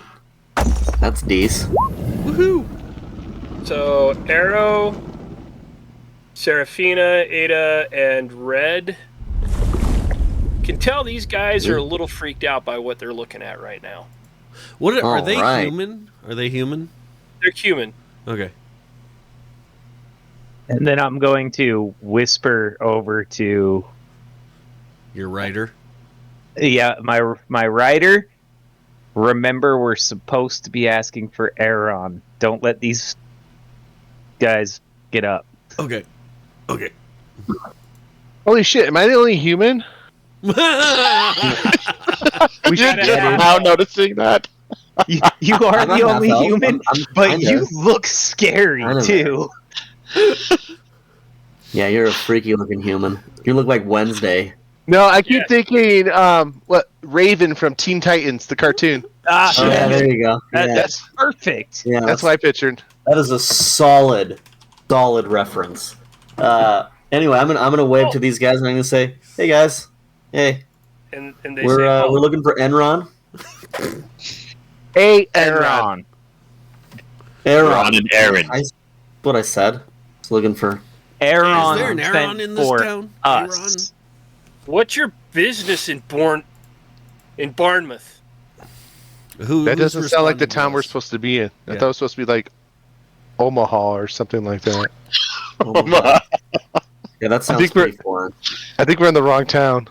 That's decent. Woohoo! So Arrow, Serafina, Ada, and Red. Can tell these guys are a little freaked out by what they're looking at right now. What are they Alright. human? Are they human? They're human. Okay. And then I'm going to whisper over to Your writer. my rider. Remember, we're supposed to be asking for Aaron. Don't let these guys get up. Okay. Okay. Holy shit! Am I the only human? We gotta Just have- now noticing that. you are I'm the not only half-elf. human, I'm but kinda- you look scary Kinda too. Yeah, you're a freaky looking human. You look like Wednesday. No, I keep Yeah. thinking, what Raven from Teen Titans, the cartoon. Ah, Oh, yeah, there you go. Yeah, that's perfect. yeah, That's what I pictured. that is a solid reference. Anyway, I'm gonna wave to these guys and I'm gonna say, "Hey guys, hey, And they we're say, oh, we're looking for Enron. Hey, Aaron. Aaron, On an errand. That's what I said. Just looking for. Aaron Is there an sent Aaron in this for town? us. what's your business in Barnmouth? Who? That who's doesn't sound like the responding to town we're us? supposed to be in. I Yeah. thought it was supposed to be like Omaha or something like that. Oh my God. Yeah, that sounds think we're- pretty foreign. I think we're in the wrong town.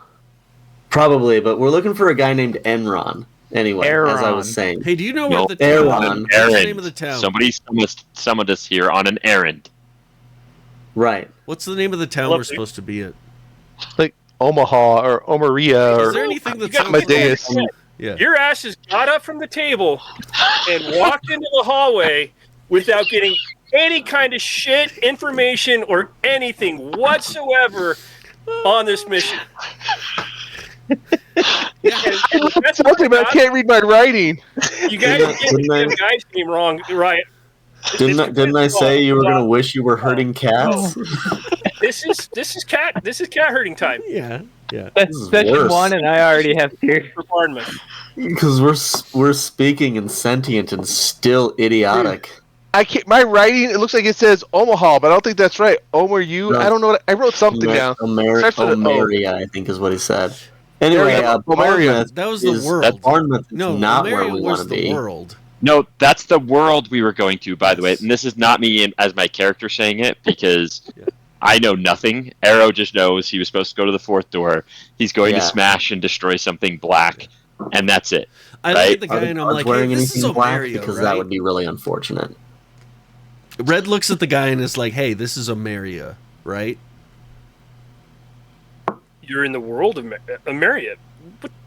Probably, but we're looking for a guy named Enron. Anyway, as I Aaron. was saying. Hey, do you know No, what the Aaron. town? On an What's the errand. name of the town? Somebody summoned us here on an errand. Right. What's the name of the town Look, we're supposed to be at? Omaha or Omaria Is or there anything that You got sounds like? Amadeus. Yeah. Your asses got up from the table and walked into the hallway without getting any kind of shit, information, or anything whatsoever on this mission. That's something, but I can't read my writing. You guys Didn't get the I- damn guy's name wrong, right? Didn't I say you were gonna wish you were hurting cats? This is cat herding time Yeah. Yeah. That's is session worse. 1, and I already have here. for Barnmouth. Because we're speaking in sentient and still idiotic. I can't. My writing. It looks like it says Omaha, but I don't think that's right. Omer, you. No. I don't know. I wrote something down. Starts with an O. Omaria, I think is what he said. Anyway, There we go. Omaria. That was the is world. Barnmouth is No, not where Mario we want was to the be. world. No, that's the world we were going to, by the way. And this is not me as my character saying it, because Yeah. I know nothing. Arrow just knows he was supposed to go to the 4th door. He's going to Yeah. smash and destroy something black, and that's it. I Right? look at the Are guy the and I'm guards like, hey, wearing this is anything black? Omaria, Because right? that would be really unfortunate. Red looks at the guy and is like, hey, this is Omaria, right? You're in the world of Ameria.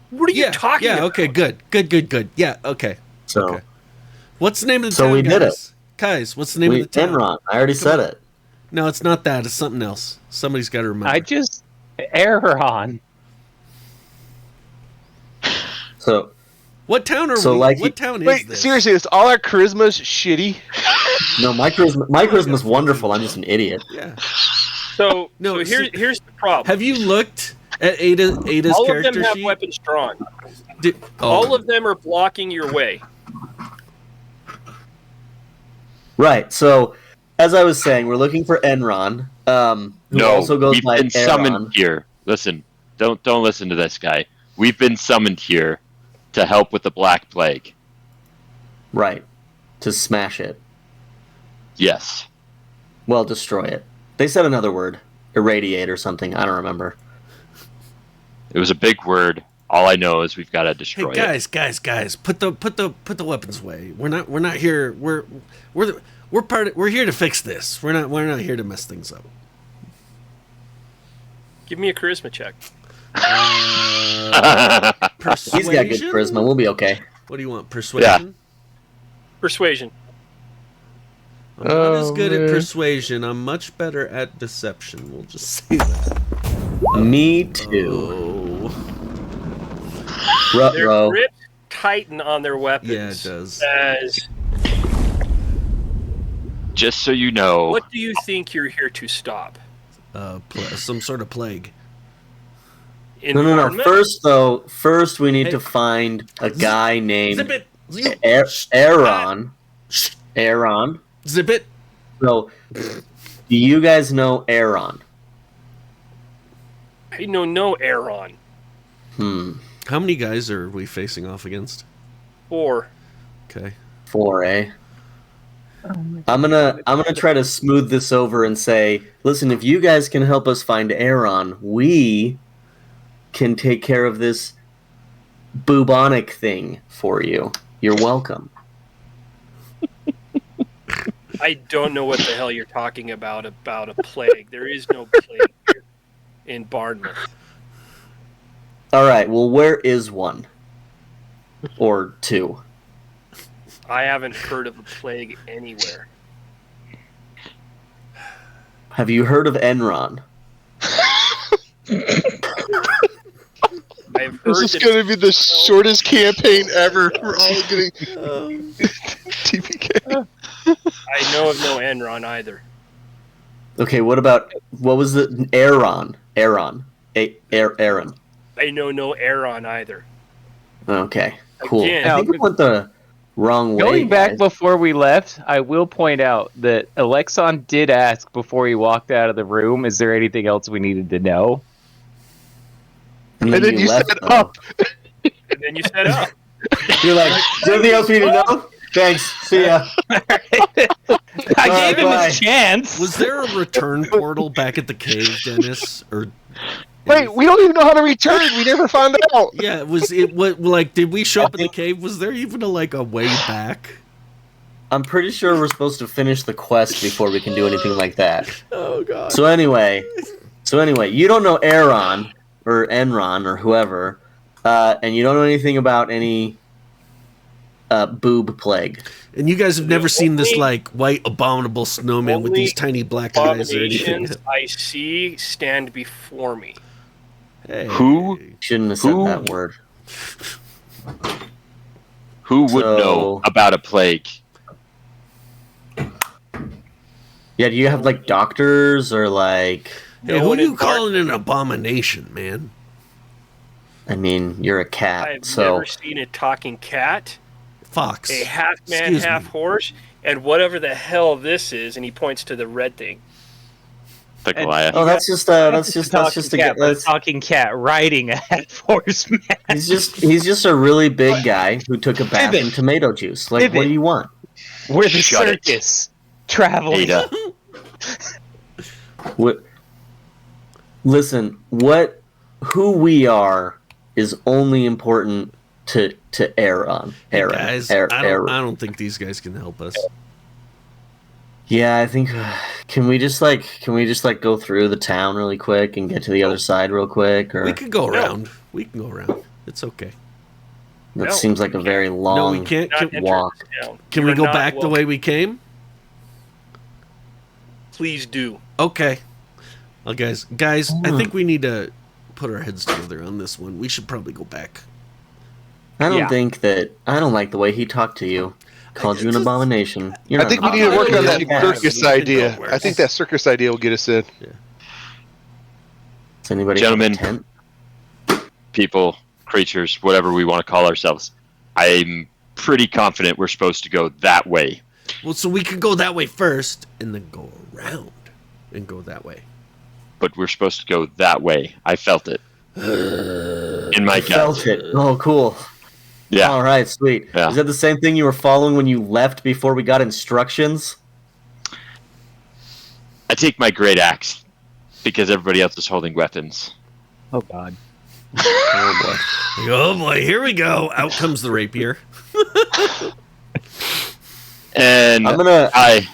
What are you talking yeah, about? okay, good. Yeah, okay. So Okay. What's the name of the So town, we did guys? Guys, what's the name of the town? Enron. I already said it. No, it's not that. It's something else. Somebody's got to remember. Aaron. So What town are So, we? like, What town is Wait, this? seriously, is all our charisma's shitty? no, my charisma's wonderful. I'm just an idiot. Yeah. So, No, here's the problem. Have you looked at Ada's All of character them have sheet? weapons drawn. Oh. All of them are blocking your way. Right. So, as I was saying, we're looking for Enron, who No, also goes we've by been summoned Aaron. here. Listen, don't listen to this guy. We've been summoned here to help with the Black Plague. Right. To smash it. Yes. Well, destroy it. They said another word. Irradiate or something. I don't remember. It was a big word. All I know is we've got to Hey destroy it. guys, put the weapons away. We're not here. We're here to fix this. We're not here to mess things up. Give me a charisma check. Persuasion? He's got good charisma. We'll be okay. What do you want? Persuasion? Persuasion. I'm not as good man. at persuasion. I'm much better at deception. We'll just say that. Me too. Oh. Their Ruh-roh. grips tighten on their weapons. Yeah, it does. As, Just so you know, what do you think you're here to stop? Some sort of plague. No. Environment? First we need Hey. to find a guy named Zip it. Aaron. Shh. Aaron. Zip it. So, do you guys know Aaron? I know no Aaron. How many guys are we facing off against? 4. Okay. 4, eh? I'm gonna try to smooth this over and say, listen, if you guys can help us find Aaron, we can take care of this bubonic thing for you. You're welcome. I don't know what the hell you're talking about a plague. There is no plague here in Barnmouth. All right. Well, where is one or two? I haven't heard of a plague anywhere. Have you heard of Enron? I've heard This is that going to be the shortest campaign ever. We're all getting Um, TPK. I know of no Enron either. Okay. What was the Aaron? Aaron. Aaron. I know no Aaron either. Okay. Cool. Again- I think we went the wrong way. Going back guys. before we left, I will point out that Alexon did ask before he walked out of the room, is there anything else we needed to know? And then you left, said though. up. And then you set up. You're like, is there anything else we need to know? Thanks. See ya. I gave him bye. his chance. was there a return portal back at the cave, Dennis? Or Wait, we don't even know how to return. We never found out. yeah, like? Did we show up in the cave? Was there even a way back? I'm pretty sure we're supposed to finish the quest before we can do anything like that. Oh god. So anyway, you don't know Aaron or Enron or whoever, and you don't know anything about any boob plague. And you guys have never seen this only- white abominable snowman with only these tiny black eyes or anything. Abominations I see stand before me. Hey. Who? Shouldn't have said Who? that word. who would So- know about a plague? Yeah, do you have doctors or Hey, No who one you in calling an abomination, man? I mean, you're a cat, I've so never seen a talking cat, Fox. a half man, Excuse half me. horse, and whatever the hell this is. And he points to the red thing. The And- Goliath. oh, that's just a talking cat riding a half horse man. he's just a really big guy who took a bath Pivot. in tomato juice. What Pivot. do you want? We're the Shut it. circus traveling. Ada. What? Listen, who we are is only important to Aaron. Hey, Aaron. guys, Aaron. I don't think these guys can help us. Yeah, I think. Can we just go through the town really quick and get to the other side real quick? Or We could go around. We can go around. It's okay. that No, seems like a very long No, we can't. Not Can, enter walk. this town. can You we are go not back the welcome. way we came? Please do. Okay. Well, guys, I think we need to put our heads together on this one. We should probably go back. I don't Yeah. I don't like the way he talked to you. Called you an just- abomination. You're I not think an we need to work on that abomination. circus We can idea. go worse. I think that circus idea will get us in. Does anybody Gentlemen. have a tent? People, creatures, whatever we want to call ourselves. I'm pretty confident we're supposed to go that way. Well, so we could go that way first, and then go around and go that way. But we're supposed to go that way. I felt it. In my gut. Felt it. Oh, cool. Yeah. All right, sweet. Yeah. Is that the same thing you were following when you left before we got instructions? I take my great axe because everybody else is holding weapons. Oh God. Oh boy. Like, oh boy, here we go. Out comes the rapier. And I'm gonna. I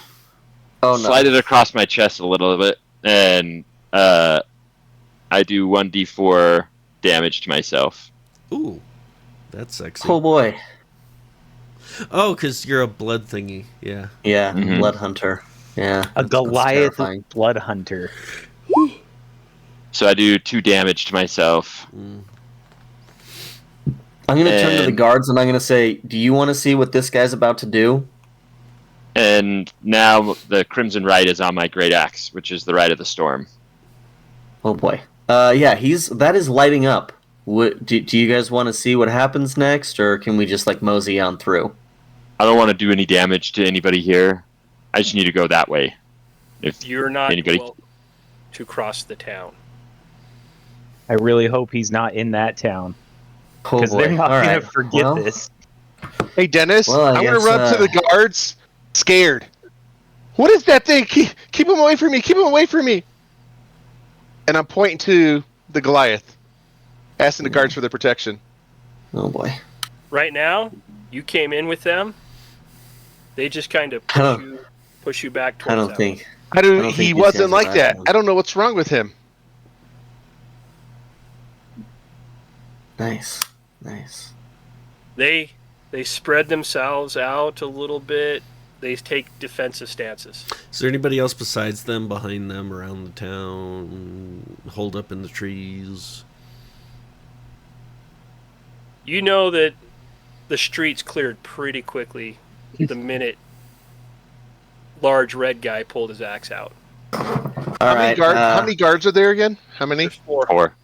Oh no. slide it across my chest a little bit, and I do 1d4 damage to myself. Ooh, that's sexy. Oh boy. Oh, because you're a blood thingy. Yeah. Yeah, Mhm. blood hunter. Yeah. A that's Goliath terrifying. blood hunter. So I do 2 damage to myself. Mm. I'm gonna turn to the And- guards and I'm gonna say, "Do you want to see what this guy's about to do?" And now the Crimson Rite is on my great axe, which is the Rite of the Storm. Oh boy. Yeah, that is lighting up. Do you guys want to see what happens next, or can we just like mosey on through? I don't want to do any damage to anybody here. I just need to go that way. If You're not Anybody- welcome to cross the town. I really hope he's not in that town. Oh Because boy. they're not All going right. to forget Well, this. Hey, Dennis, Well, I I'm going guess, to run to the guards, scared. What is that thing? Keep him away from me. Keep him away from me. And I'm pointing to the Goliath, asking the guards for their protection. Oh boy. Right now, you came in with them. They just kind of I don't- push you back towards I don't that think. I don't, I don't he think these wasn't guys like are that. right. I don't know what's wrong with him. Nice. Nice. one. They spread themselves out a little bit. They take defensive stances. Is there anybody else besides them, behind them, around the town, holed up in the trees? You know that the streets cleared pretty quickly the minute large red guy pulled his axe out. All How right. many guards are there again? How many? There's 4. 4.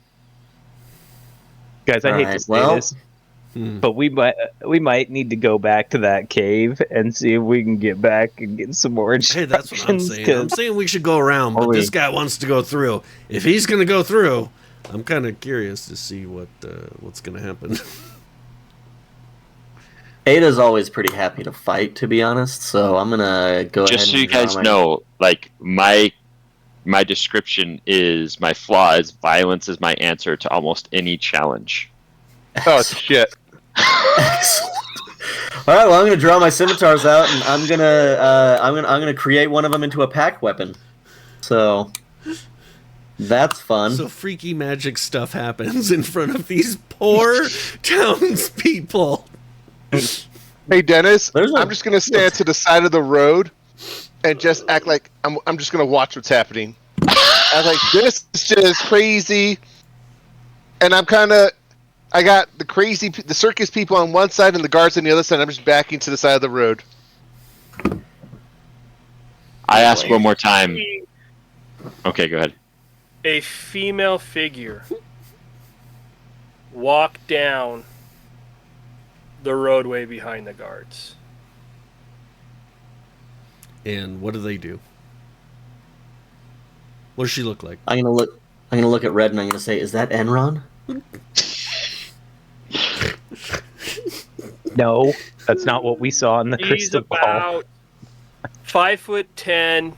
Guys, I hate to Alright, say well- this, Hmm. but we might need to go back to that cave and see if we can get back and get some more Hey, that's what I'm instructions. saying. I'm 'cause saying we should go around, but Are we- this guy wants to go through. If he's going to go through, I'm kind of curious to see what's going to happen. Ada's always pretty happy to fight, to be honest. So I'm gonna go ahead. Just so and you draw guys my- know, like my description is my flaw is violence is my answer to almost any challenge. Oh, shit. Excellent. All right. Well, I'm gonna draw my scimitars out, and I'm gonna create one of them into a pack weapon. So that's fun. So freaky magic stuff happens in front of these poor townspeople. Hey, Dennis, There's a- I'm just going to stand to the side of the road and just act like I'm just going to watch what's happening. I was like, this is just crazy. And I got the circus people on one side and the guards on the other side. I'm just backing to the side of the road. I ask one more time. Okay, go ahead. A female figure walk down the roadway behind the guards. And what do they do? What does she look like? I'm gonna look at Red, and I'm gonna say, "Is that Enron?" no, that's not what we saw in the He's crystal ball. about 5'10",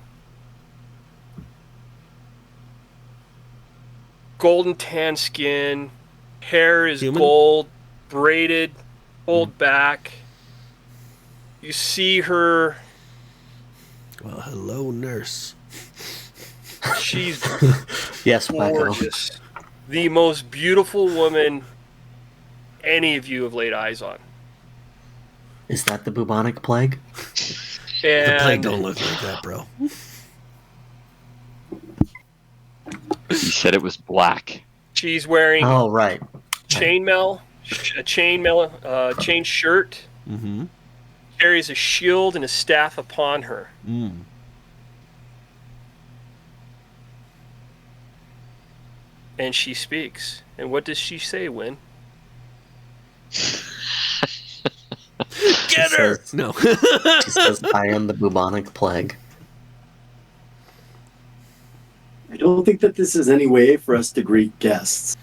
golden tan skin, hair is Human? gold, braided, pulled back. You see her. Well, hello, nurse. She's Yes, Wacko. gorgeous. The most beautiful woman any of you have laid eyes on. Is that the bubonic plague? The plague And don't look like that, bro. You said it was black. she's wearing Oh, right. chainmail, a chain shirt, Mm-hmm. carries a shield and a staff upon her. Mm. And she speaks. And what does she say, Win? Get her! says- No. She says, "I am the bubonic plague." I don't think that this is any way for us to greet guests.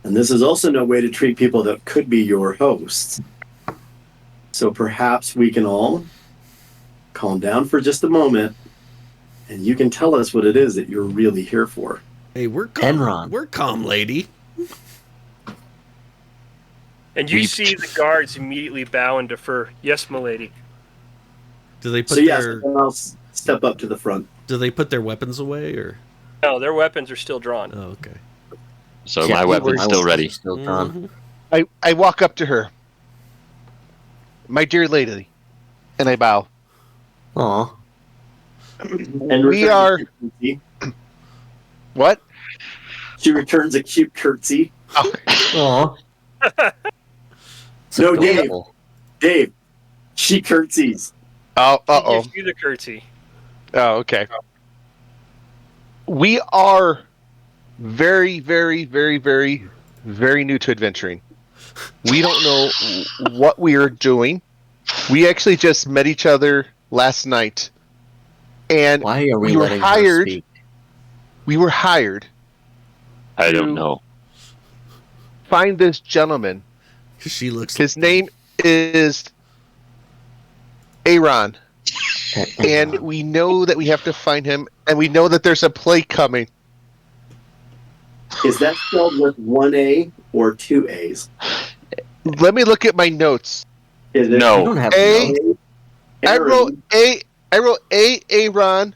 And this is also no way to treat people that could be your hosts. So perhaps we can all calm down for just a moment, and you can tell us what it is that you're really here for. Hey, we're calm. Enron. We're calm, lady. And you see the guards immediately bow and defer. Yes, milady. Do they put So yes, their then I'll step up to the front. Do they put their weapons away or? No, their weapons are still drawn. Oh, okay. So Yeah, my weapon's still ready. Still drawn. Mhm. I walk up to her. My dear lady. And I bow. Aw. And We returns a are- cute curtsy. What? She returns a cute curtsy. Aw. It's No, Dave. adorable. Dave, she curtsies. Oh, He uh-oh. gives you the curtsy. Oh, okay. We are very, very, very, very, very new to adventuring. We don't know what we are doing. We actually just met each other last night. And Why are we we were letting hired- her speak? we were hired I to don't know. find this gentleman. 'Cause she looks. His name is Aaron. And we know that we have to find him, and we know that there's a play coming. Is that spelled with one A or two A's? Let me look at my notes. Is it You No. don't have A- notes. I Aaron? wrote Aaron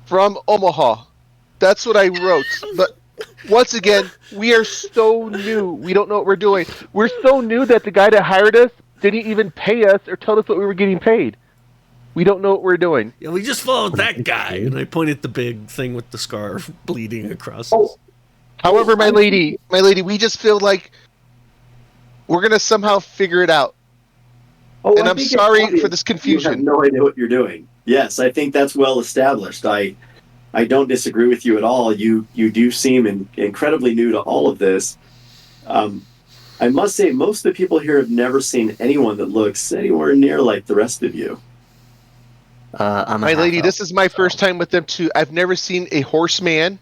from Omaha. That's what I wrote. But once again, we are so new. We don't know what we're doing. We're so new that the guy that hired us didn't even pay us or tell us what we were getting paid. We don't know what we're doing. Yeah, we just followed that guy, and I point at the big thing with the scar bleeding across. Oh. However, my lady, we just feel like we're gonna somehow figure it out. Oh, And I I'm think it's sorry obvious for this You have confusion. no idea what you're doing. Yes, I think that's well established. I don't disagree with you at all. You do seem incredibly new to all of this. I must say, most of the people here have never seen anyone that looks anywhere near like the rest of you. I'm a My lady, half-elf, this is my first time with them too. I've never seen a horseman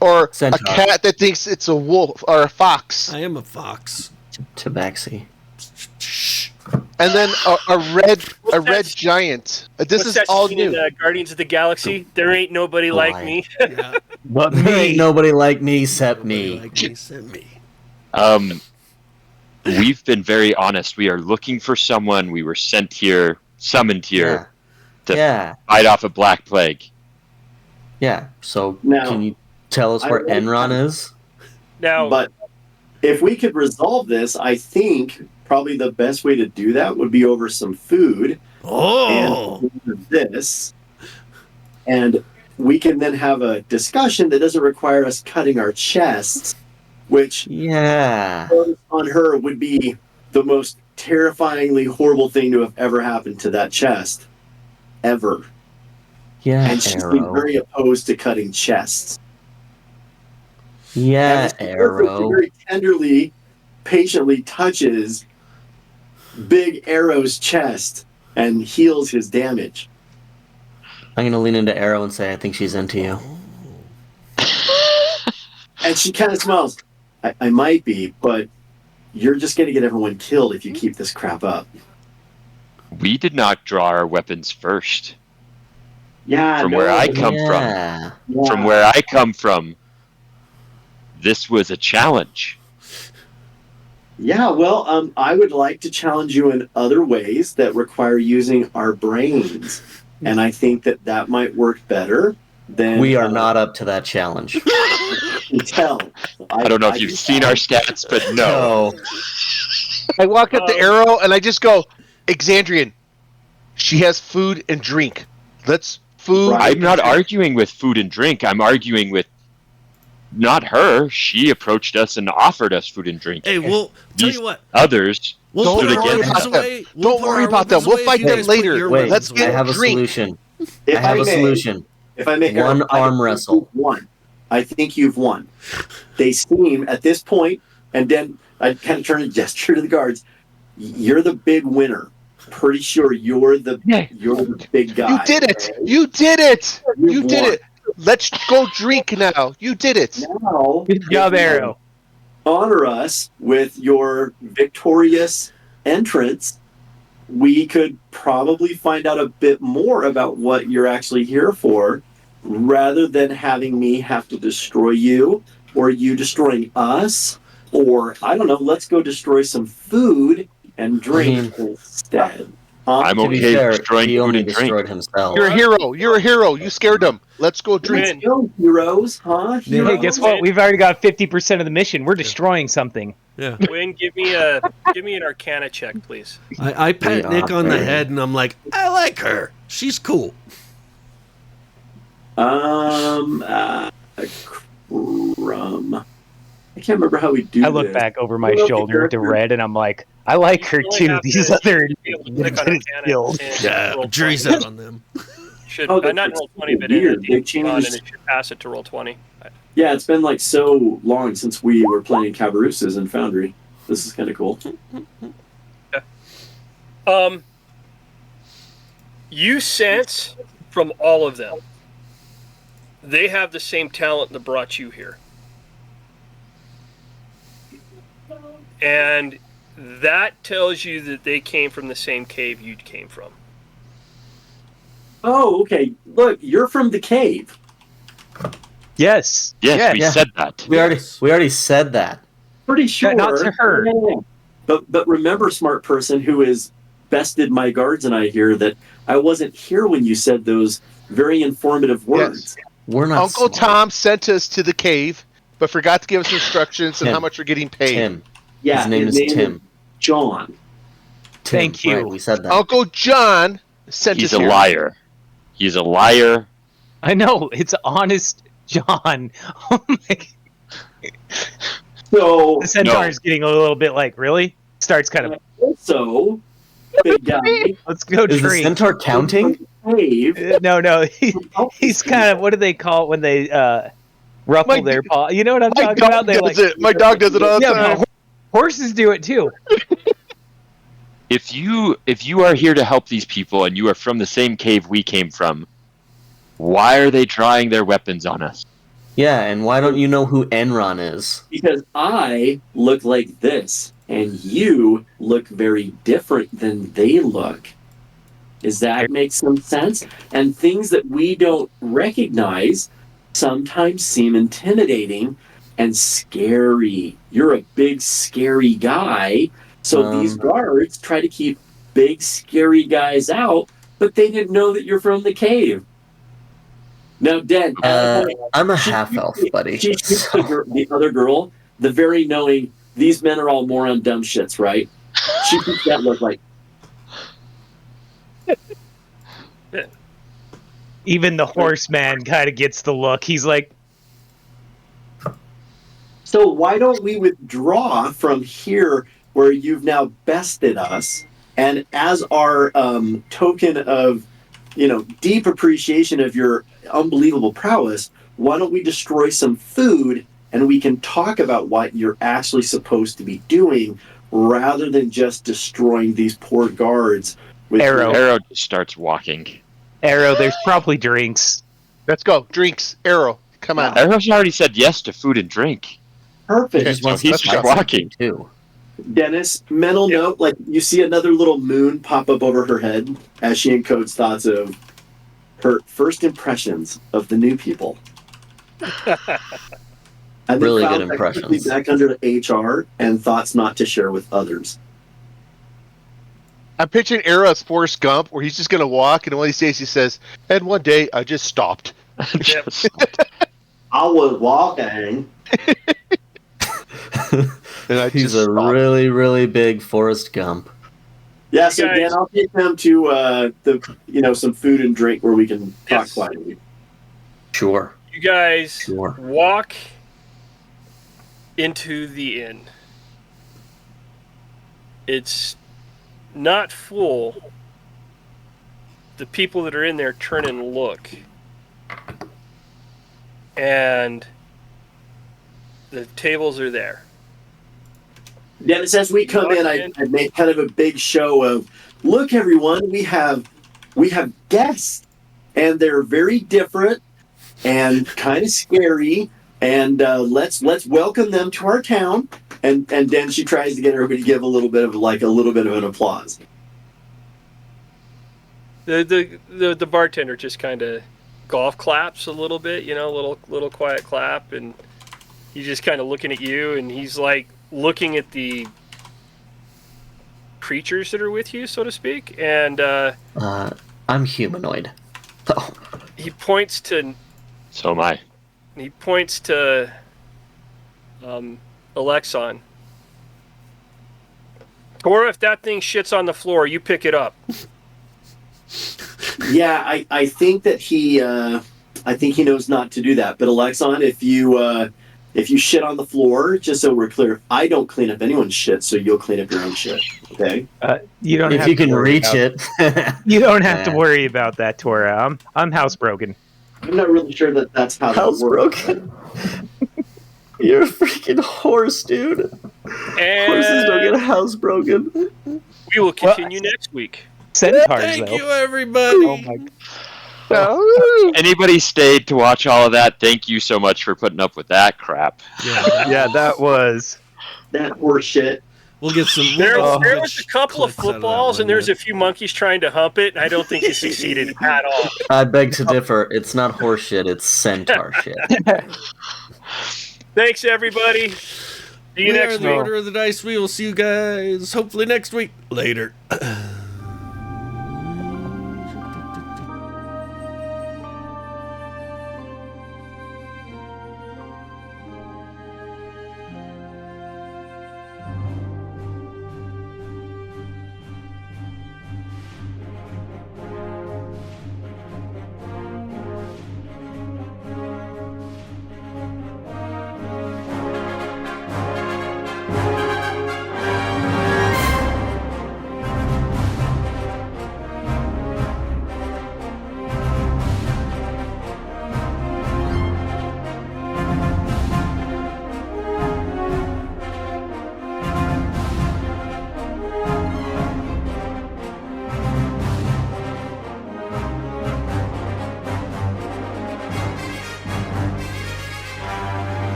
or Centaur. a cat that thinks it's a wolf or a fox, I am a fox. Tabaxi. Shh. and then a red that- giant. This What's is that all scene new. in Guardians of the Galaxy? There ain't nobody like Why? me. Yeah. But There ain't me. nobody like me except Nobody me. like me except me. We've been very honest. We are looking for someone. We were sent here, summoned here, to Yeah. fight off a black plague. Yeah. So Now, can you tell us I where like Enron that. is? Now, But if we could resolve this, I think probably the best way to do that would be over some food Oh. and this. And we can then have a discussion that doesn't require us cutting our chests, which Yeah. on her would be the most terrifyingly horrible thing to have ever happened to that chest. Ever. Yeah, And she's been Arrow. very opposed to cutting chests. Yeah, And it's perfect. She Arrow. very tenderly, patiently touches Big Arrow's chest and heals his damage. I'm gonna lean into Arrow and say I think she's into you. And she kind of smiles. I might be, but you're just going to get everyone killed if you keep this crap up. We did not draw our weapons first. Yeah. From no, where I but- come from. Yeah. yeah. From where I come from, this was a challenge. Yeah, well, I would like to challenge you in other ways that require using our brains. And I think that might work better than... We are not up to that challenge. Tell. I don't know if you've seen our stats, but no. I walk up to Arrow and I just go, Exandrian, she has food and drink. Let's food. Right. I'm not arguing with food and drink. I'm arguing with not her. She approached us and offered us food and drink. Hey, we'll tell These you what. Others We'll Don't put our worry weapons about them. away. Don't put worry our about them. weapons We'll away fight if you them guys put later. your Wait, weapons let's away. get I have a drink. solution. If I have a may, solution. If I make One arm wrestle. Won. I think you've won. They seem at this point, and then I kind of turn and gesture to the guards. You're the big winner. Pretty sure you're the big guy. You did it. okay? You did it. You've You did won. it. Let's go drink now. You did it. Now, Good job, if you Arrow. honor us with your victorious entrance, we could probably find out a bit more about what you're actually here for rather than having me have to destroy you, or you destroying us, or I don't know, let's go destroy some food and drink instead. I'm To be okay fair, destroying he food only and drink. destroyed himself. You're a hero. You're a hero. You scared them. Let's go drink. Let's go, heroes, huh? Yeah. Hey, guess what? We've already got 50% of the mission. We're destroying something. Yeah. Win, give me an Arcana check, please. I pat We Nick are on the very- head and I'm like, I like her. She's cool. Crumb. I can't remember how we do I look this. back over my Well, the shoulder to character- Red, and I'm like, I like her You only too. have These to other be able to click on lieutenants Arcana killed. and Yeah, roll jury's 20. out on them. Should Oh, that's not roll 20, but weird. They it changed- should pass it to roll 20. Yeah, it's been like so long since we were playing Cabarousas in Foundry. This is kind of cool. You sense from all of them, they have the same talent that brought you here. And that tells you that they came from the same cave you came from. Oh, okay. Look, you're from the cave. Yes. Yes, we yeah. said that. We already said that. Pretty sure. not to her. But remember, smart person who has bested my guards and I here, that I wasn't here when you said those very informative words. We're not Uncle smart. Tom sent us to the cave, but forgot to give us instructions on Tim. how much we're getting paid. Tim. Yeah, His name is Tim. John. Tim. Thank you. Right, we said that. Uncle John sent He's us a here. liar. He's a liar. I know. It's honest John. Oh my. So The centaur's getting a little bit like, really? Starts kind of, also, big guy. let's go Is the drink. centaur counting? Cave. No. He's kind of, what do they call it when they ruffle My- their paw? You know what I'm My talking about? dog They does like, it. My dog does it all the yeah, time. but horses do it too. If you are here to help these people and you are from the same cave we came from, why are they drawing their weapons on us? Yeah, and why don't you know who Enron is? Because I look like this, and you look very different than they look. Does that make some sense? And things that we don't recognize sometimes seem intimidating and scary. You're a big, scary guy. So these guards try to keep big, scary guys out, but they didn't know that you're from the cave. Now, Den, I'm a half elf, buddy. she shoots the other girl, the very knowing, these men are all moron dumb shits, right? She keeps that look like, Even the horseman kind of gets the look. He's like, so why don't we withdraw from here where you've now bested us, and as our token of, deep appreciation of your unbelievable prowess, why don't we destroy some food and we can talk about what you're actually supposed to be doing rather than just destroying these poor guards with Arrow. Arrow just starts walking. Arrow, there's probably drinks. Let's go. Drinks. Arrow. Come on. Arrow's already said yes to food and drink. Perfect. He just wants he's to fight walking. something, too. Dennis, mental note, like you see another little moon pop up over her head as she encodes thoughts of her first impressions of the new people. And Really then good found that quickly impressions. back under HR and thoughts not to share with others. I'm picturing Arrow as Forrest Gump, where he's just going to walk, and one of these days he says, and one day I just stopped. Just- I was walking. And I He's just a stopped. really, really big Forrest Gump. Yeah, so Guys. Dan, I'll take them to some food and drink where we can talk Yes. quietly. Sure. You guys Sure. walk into the inn. It's not full. The people that are in there turn and look. And the tables are there. Dennis, as we come in, I made kind of a big show of, look, everyone, we have guests, and they're very different and kind of scary, and let's welcome them to our town. And then she tries to get everybody to give a little bit of an applause. The bartender just kind of golf claps a little bit, you know, little quiet clap, and he's just kind of looking at you, and he's like looking at the creatures that are with you, so to speak, and I'm humanoid. Oh. he points to. So am I. He points to Alexon. Tora, if that thing shits on the floor, you pick it up. Yeah, I think that he knows not to do that. But Alexon, if you shit on the floor, just so we're clear, I don't clean up anyone's shit, so you'll clean up your own shit. Okay. You don't. If have you to can worry reach about, it. you don't have to worry about that, Tora. I'm housebroken. I'm not really sure that that's how that works. Housebroken. You're a freaking horse, dude. And Horses don't get housebroken. we will continue next week. Centaurs, Thank though. you, everybody. Oh my. Anybody stayed to watch all of that? Thank you so much for putting up with that crap. Yeah, that was. That horse shit. We'll get some. There we'll get was a couple of clips out that footballs, one, and there's yeah. a few monkeys trying to hump it, and I don't think he succeeded at all. I beg to differ. It's not horse shit. It's centaur shit. Thanks, everybody. See you We are next the week. Order of the Dice. We will see you guys hopefully next week. Later.